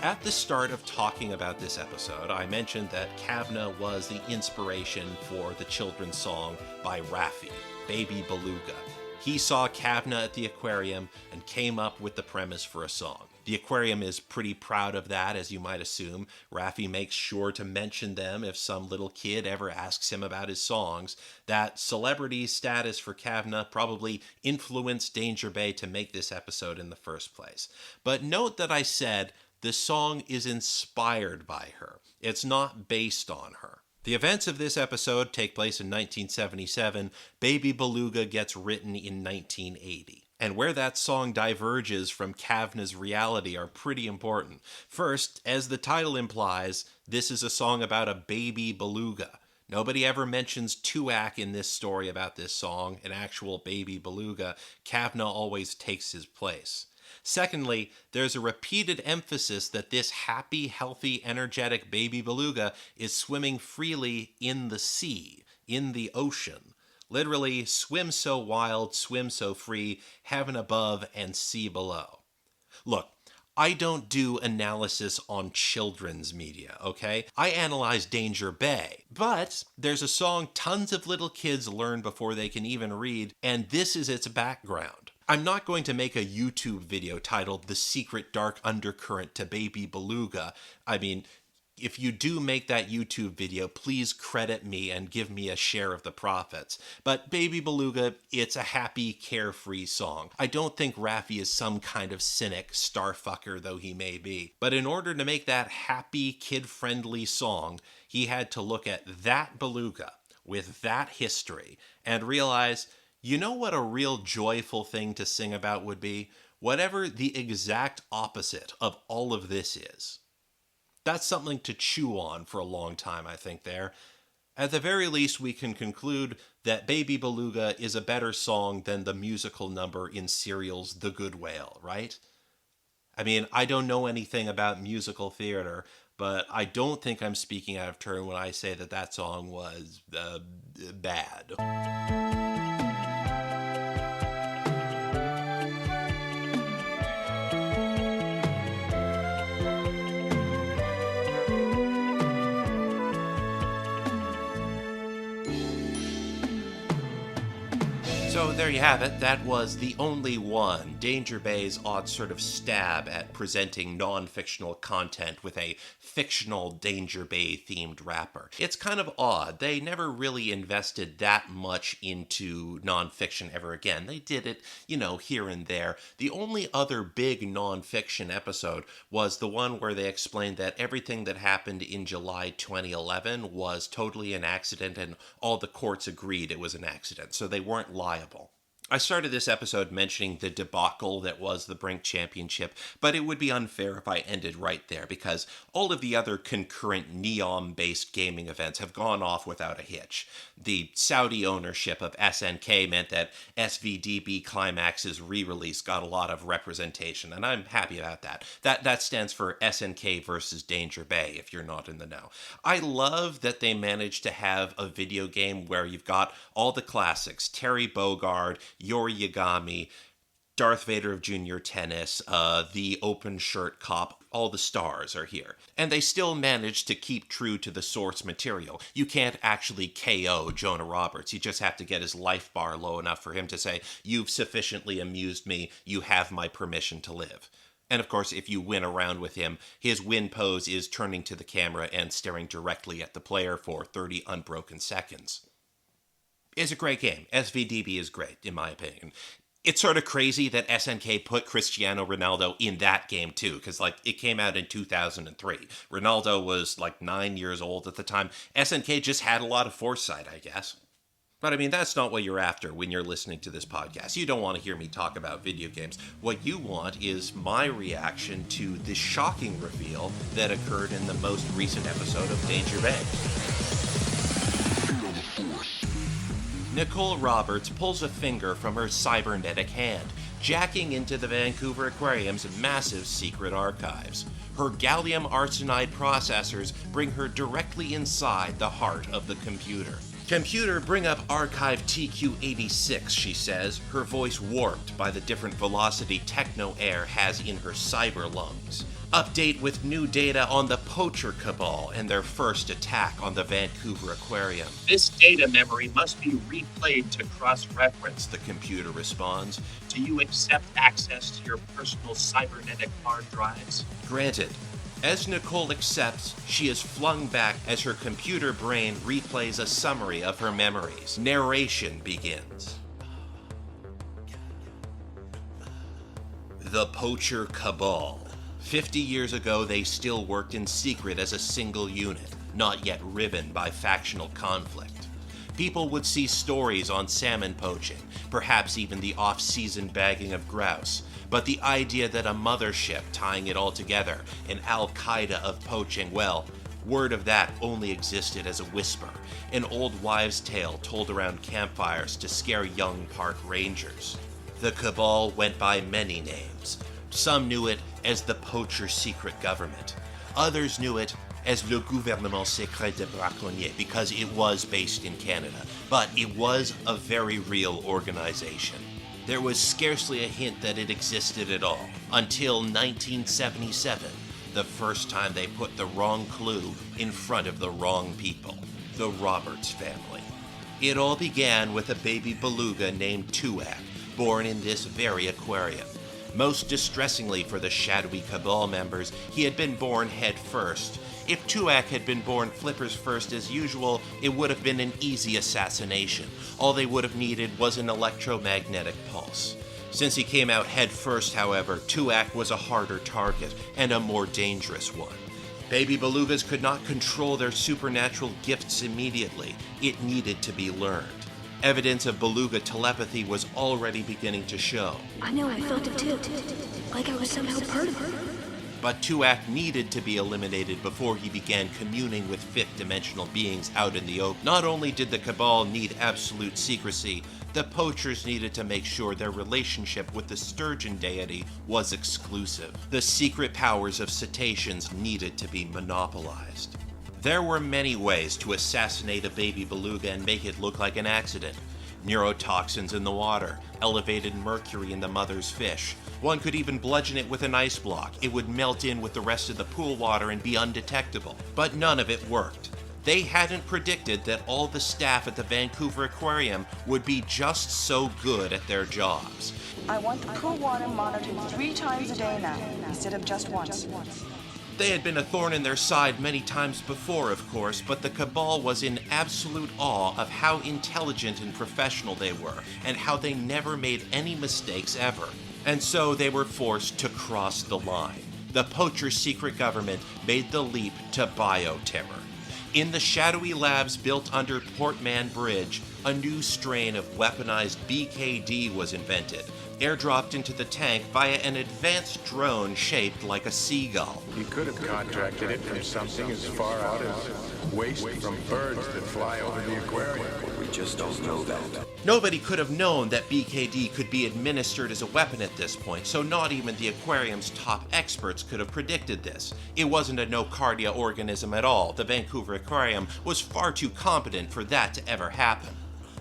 At the start of talking about this episode, I mentioned that Kavna was the inspiration for the children's song by Raffi, Baby Beluga. He saw Kavna at the aquarium and came up with the premise for a song. The aquarium is pretty proud of that, as you might assume. Raffi makes sure to mention them if some little kid ever asks him about his songs. That celebrity status for Kavna probably influenced Danger Bay to make this episode in the first place. But note that I said the song is inspired by her. It's not based on her. The events of this episode take place in 1977. Baby Beluga gets written in 1980. And where that song diverges from Kavna's reality are pretty important. First, as the title implies, this is a song about a baby beluga. Nobody ever mentions Tuak in this story about this song, an actual baby beluga. Kavna always takes his place. Secondly, there's a repeated emphasis that this happy, healthy, energetic baby beluga is swimming freely in the sea, in the ocean. Literally, swim so wild, swim so free, heaven above and sea below. Look, I don't do analysis on children's media, okay? I analyze Danger Bay. But there's a song tons of little kids learn before they can even read, and this is its background. I'm not going to make a YouTube video titled The Secret Dark Undercurrent to Baby Beluga. I mean, if you do make that YouTube video, please credit me and give me a share of the profits. But Baby Beluga, it's a happy, carefree song. I don't think Raffi is some kind of cynic, starfucker, though he may be. But in order to make that happy, kid-friendly song, he had to look at that Beluga with that history and realize, you know what a real joyful thing to sing about would be? Whatever the exact opposite of all of this is. That's something to chew on for a long time, I think, there. At the very least, we can conclude that Baby Beluga is a better song than the musical number in Serial's The Good Whale, right? I mean, I don't know anything about musical theater, but I don't think I'm speaking out of turn when I say that that song was bad. So there you have it. That was The Only One, Danger Bay's odd sort of stab at presenting non-fictional content with a fictional Danger Bay-themed rapper. It's kind of odd. They never really invested that much into non-fiction ever again. They did it, here and there. The only other big non-fiction episode was the one where they explained that everything that happened in July 2011 was totally an accident, and all the courts agreed it was an accident, so they weren't liable. I started this episode mentioning the debacle that was the Brink Championship, but it would be unfair if I ended right there, because all of the other concurrent Neom-based gaming events have gone off without a hitch. The Saudi ownership of SNK meant that SVDB Climax's re-release got a lot of representation, and I'm happy about that. That stands for SNK versus Danger Bay, if you're not in the know. I love that they managed to have a video game where you've got all the classics, Terry Bogard, Yori Yagami, Darth Vader of Junior Tennis, the Open Shirt Cop, all the stars are here. And they still managed to keep true to the source material. You can't actually KO Jonah Roberts. You just have to get his life bar low enough for him to say, "You've sufficiently amused me, you have my permission to live." And of course, if you win a round with him, his win pose is turning to the camera and staring directly at the player for 30 unbroken seconds. It's a great game. SVDB is great, in my opinion. It's sort of crazy that SNK put Cristiano Ronaldo in that game, too, because, it came out in 2003. Ronaldo was, 9 years old at the time. SNK just had a lot of foresight, I guess. But, that's not what you're after when you're listening to this podcast. You don't want to hear me talk about video games. What you want is my reaction to the shocking reveal that occurred in the most recent episode of Danger Bay. Nicole Roberts pulls a finger from her cybernetic hand, jacking into the Vancouver Aquarium's massive secret archives. Her gallium arsenide processors bring her directly inside the heart of the computer. "Computer, bring up archive TQ86, she says, her voice warped by the different velocity techno-air has in her cyber lungs. Update with new data on the Poacher Cabal and their first attack on the Vancouver Aquarium. This data memory must be replayed to cross-reference, the computer responds. Do you accept access to your personal cybernetic hard drives? Granted. As Nicole accepts, she is flung back as her computer brain replays a summary of her memories. Narration begins. The Poacher Cabal. 50 years ago, they still worked in secret as a single unit, not yet riven by factional conflict. People would see stories on salmon poaching, perhaps even the off-season bagging of grouse. But the idea that a mothership tying it all together, an Al-Qaeda of poaching, well, word of that only existed as a whisper, an old wives' tale told around campfires to scare young park rangers. The Cabal went by many names. Some knew it as the Poacher Secret Government. Others knew it as Le Gouvernement Secret des Braconniers because it was based in Canada, but it was a very real organization. There was scarcely a hint that it existed at all, until 1977, the first time they put the wrong clue in front of the wrong people, the Roberts family. It all began with a baby beluga named Tuak, born in this very aquarium. Most distressingly for the shadowy cabal members, he had been born head first. If Tuak had been born flippers first as usual, it would have been an easy assassination. All they would have needed was an electromagnetic pulse. Since he came out head first, however, Tuak was a harder target and a more dangerous one. Baby belugas could not control their supernatural gifts immediately. It needed to be learned. Evidence of beluga telepathy was already beginning to show. I know, I felt it too. Like I was somehow part of her. But Tuak needed to be eliminated before he began communing with fifth-dimensional beings out in the open. Not only did the Cabal need absolute secrecy, the poachers needed to make sure their relationship with the sturgeon deity was exclusive. The secret powers of cetaceans needed to be monopolized. There were many ways to assassinate a baby beluga and make it look like an accident. Neurotoxins in the water, elevated mercury in the mother's fish. One could even bludgeon it with an ice block. It would melt in with the rest of the pool water and be undetectable. But none of it worked. They hadn't predicted that all the staff at the Vancouver Aquarium would be just so good at their jobs. I want the pool water monitored 3 times a day now, instead of just once. They had been a thorn in their side many times before, of course, but the Cabal was in absolute awe of how intelligent and professional they were, and how they never made any mistakes ever. And so they were forced to cross the line. The poacher's secret government made the leap to bioterror. In the shadowy labs built under Port Mann Bridge, a new strain of weaponized BKD was invented, airdropped into the tank via an advanced drone shaped like a seagull. He could have contracted it from something as far out as waste from birds that fly over the aquarium. We just don't know that. Nobody could have known that BKD could be administered as a weapon at this point, so not even the aquarium's top experts could have predicted this. It wasn't a nocardia organism at all. The Vancouver Aquarium was far too competent for that to ever happen.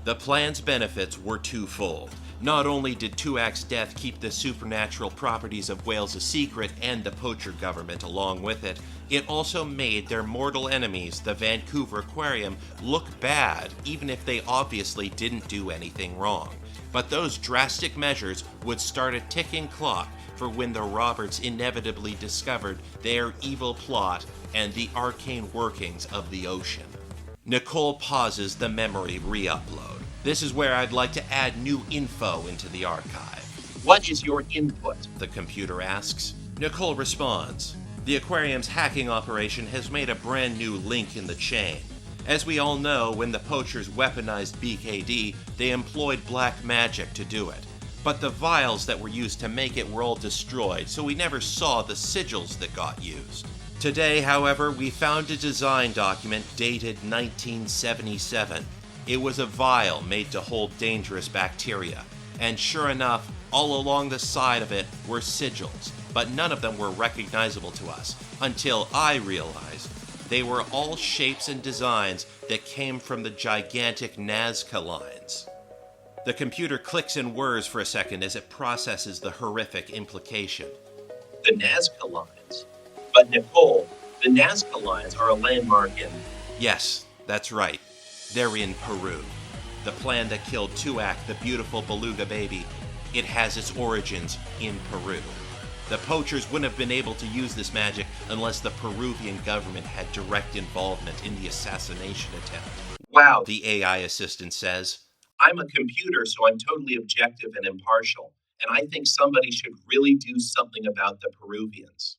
The plan's benefits were twofold. Not only did Tuak's death keep the supernatural properties of whales a secret and the poacher government along with it, it also made their mortal enemies, the Vancouver Aquarium, look bad, even if they obviously didn't do anything wrong. But those drastic measures would start a ticking clock for when the Roberts inevitably discovered their evil plot and the arcane workings of the ocean. Nicole pauses the memory re-upload. This is where I'd like to add new info into the archive. What is your input? The computer asks. Nicole responds. The aquarium's hacking operation has made a brand new link in the chain. As we all know, when the poachers weaponized BKD, they employed black magic to do it. But the vials that were used to make it were all destroyed, so we never saw the sigils that got used. Today, however, we found a design document dated 1977. It was a vial made to hold dangerous bacteria. And sure enough, all along the side of it were sigils, but none of them were recognizable to us, until I realized they were all shapes and designs that came from the gigantic Nazca lines. The computer clicks and whirs for a second as it processes the horrific implication. The Nazca lines? But Nicole, the Nazca lines are a landmark in... Yes, that's right. They're in Peru. The plan that killed Tuak, the beautiful beluga baby, it has its origins in Peru. The poachers wouldn't have been able to use this magic unless the Peruvian government had direct involvement in the assassination attempt. Wow, the AI assistant says. I'm a computer, so I'm totally objective and impartial, and I think somebody should really do something about the Peruvians.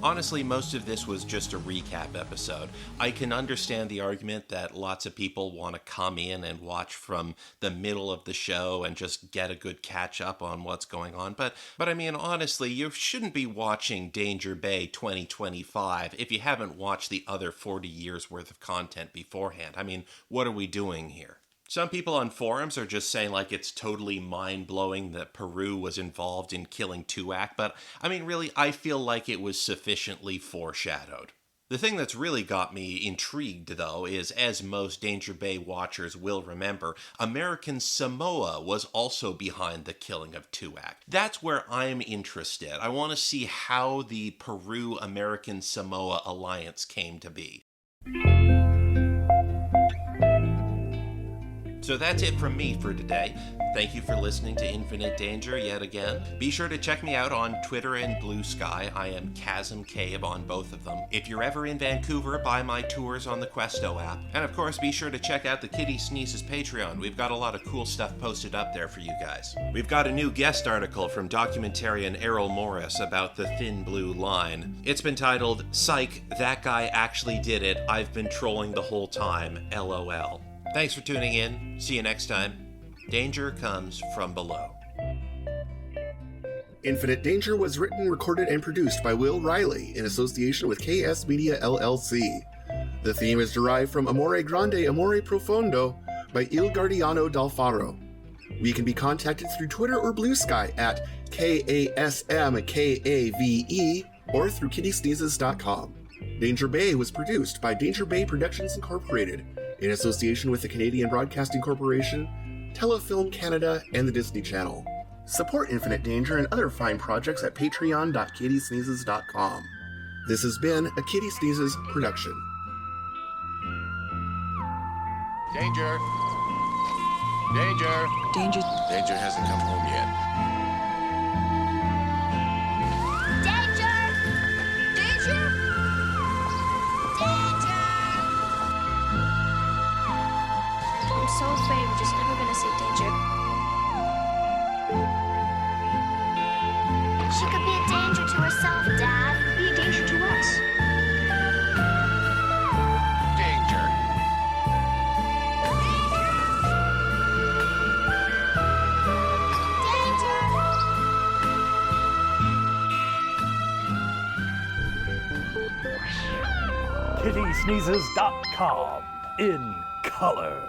Honestly, most of this was just a recap episode. I can understand the argument that lots of people want to come in and watch from the middle of the show and just get a good catch up on what's going on. But I mean, honestly, you shouldn't be watching Danger Bay 2025 if you haven't watched the other 40 years worth of content beforehand. I mean, what are we doing here? Some people on forums are just saying like it's totally mind-blowing that Peru was involved in killing Tuak, but I mean really, I feel like it was sufficiently foreshadowed. The thing that's really got me intrigued, though, is, as most Danger Bay watchers will remember, American Samoa was also behind the killing of Tuak. That's where I'm interested. I want to see how the Peru-American Samoa alliance came to be. So that's it from me for today. Thank you for listening to Infinite Danger yet again. Be sure to check me out on Twitter and Blue Sky. I am Chasm Cabe on both of them. If you're ever in Vancouver, buy my tours on the Questo app. And of course, be sure to check out the Kitty Sneezes Patreon. We've got a lot of cool stuff posted up there for you guys. We've got a new guest article from documentarian Errol Morris about the Thin Blue Line. It's been titled, "Psych, That Guy Actually Did It. I've Been Trolling the Whole Time, LOL." Thanks for tuning in. See you next time. Danger comes from below. Infinite Danger was written, recorded, and produced by Will Riley in association with KS Media LLC. The theme is derived from Amore Grande, Amore Profondo by Il Guardiano d'Alfaro. We can be contacted through Twitter or Blue Sky at KASMKAVE or through kittysneezes.com. Danger Bay was produced by Danger Bay Productions Incorporated in association with the Canadian Broadcasting Corporation, Telefilm Canada, and the Disney Channel. Support Infinite Danger and other fine projects at patreon.kittysneezes.com. This has been a Kitty Sneezes production. Danger! Danger! Danger. Danger hasn't come home yet. Danger! Danger! I'm so afraid we're just never gonna see Danger. She could be a danger to herself, Dad. Be a danger to us. Danger! KittySneezes.com in color.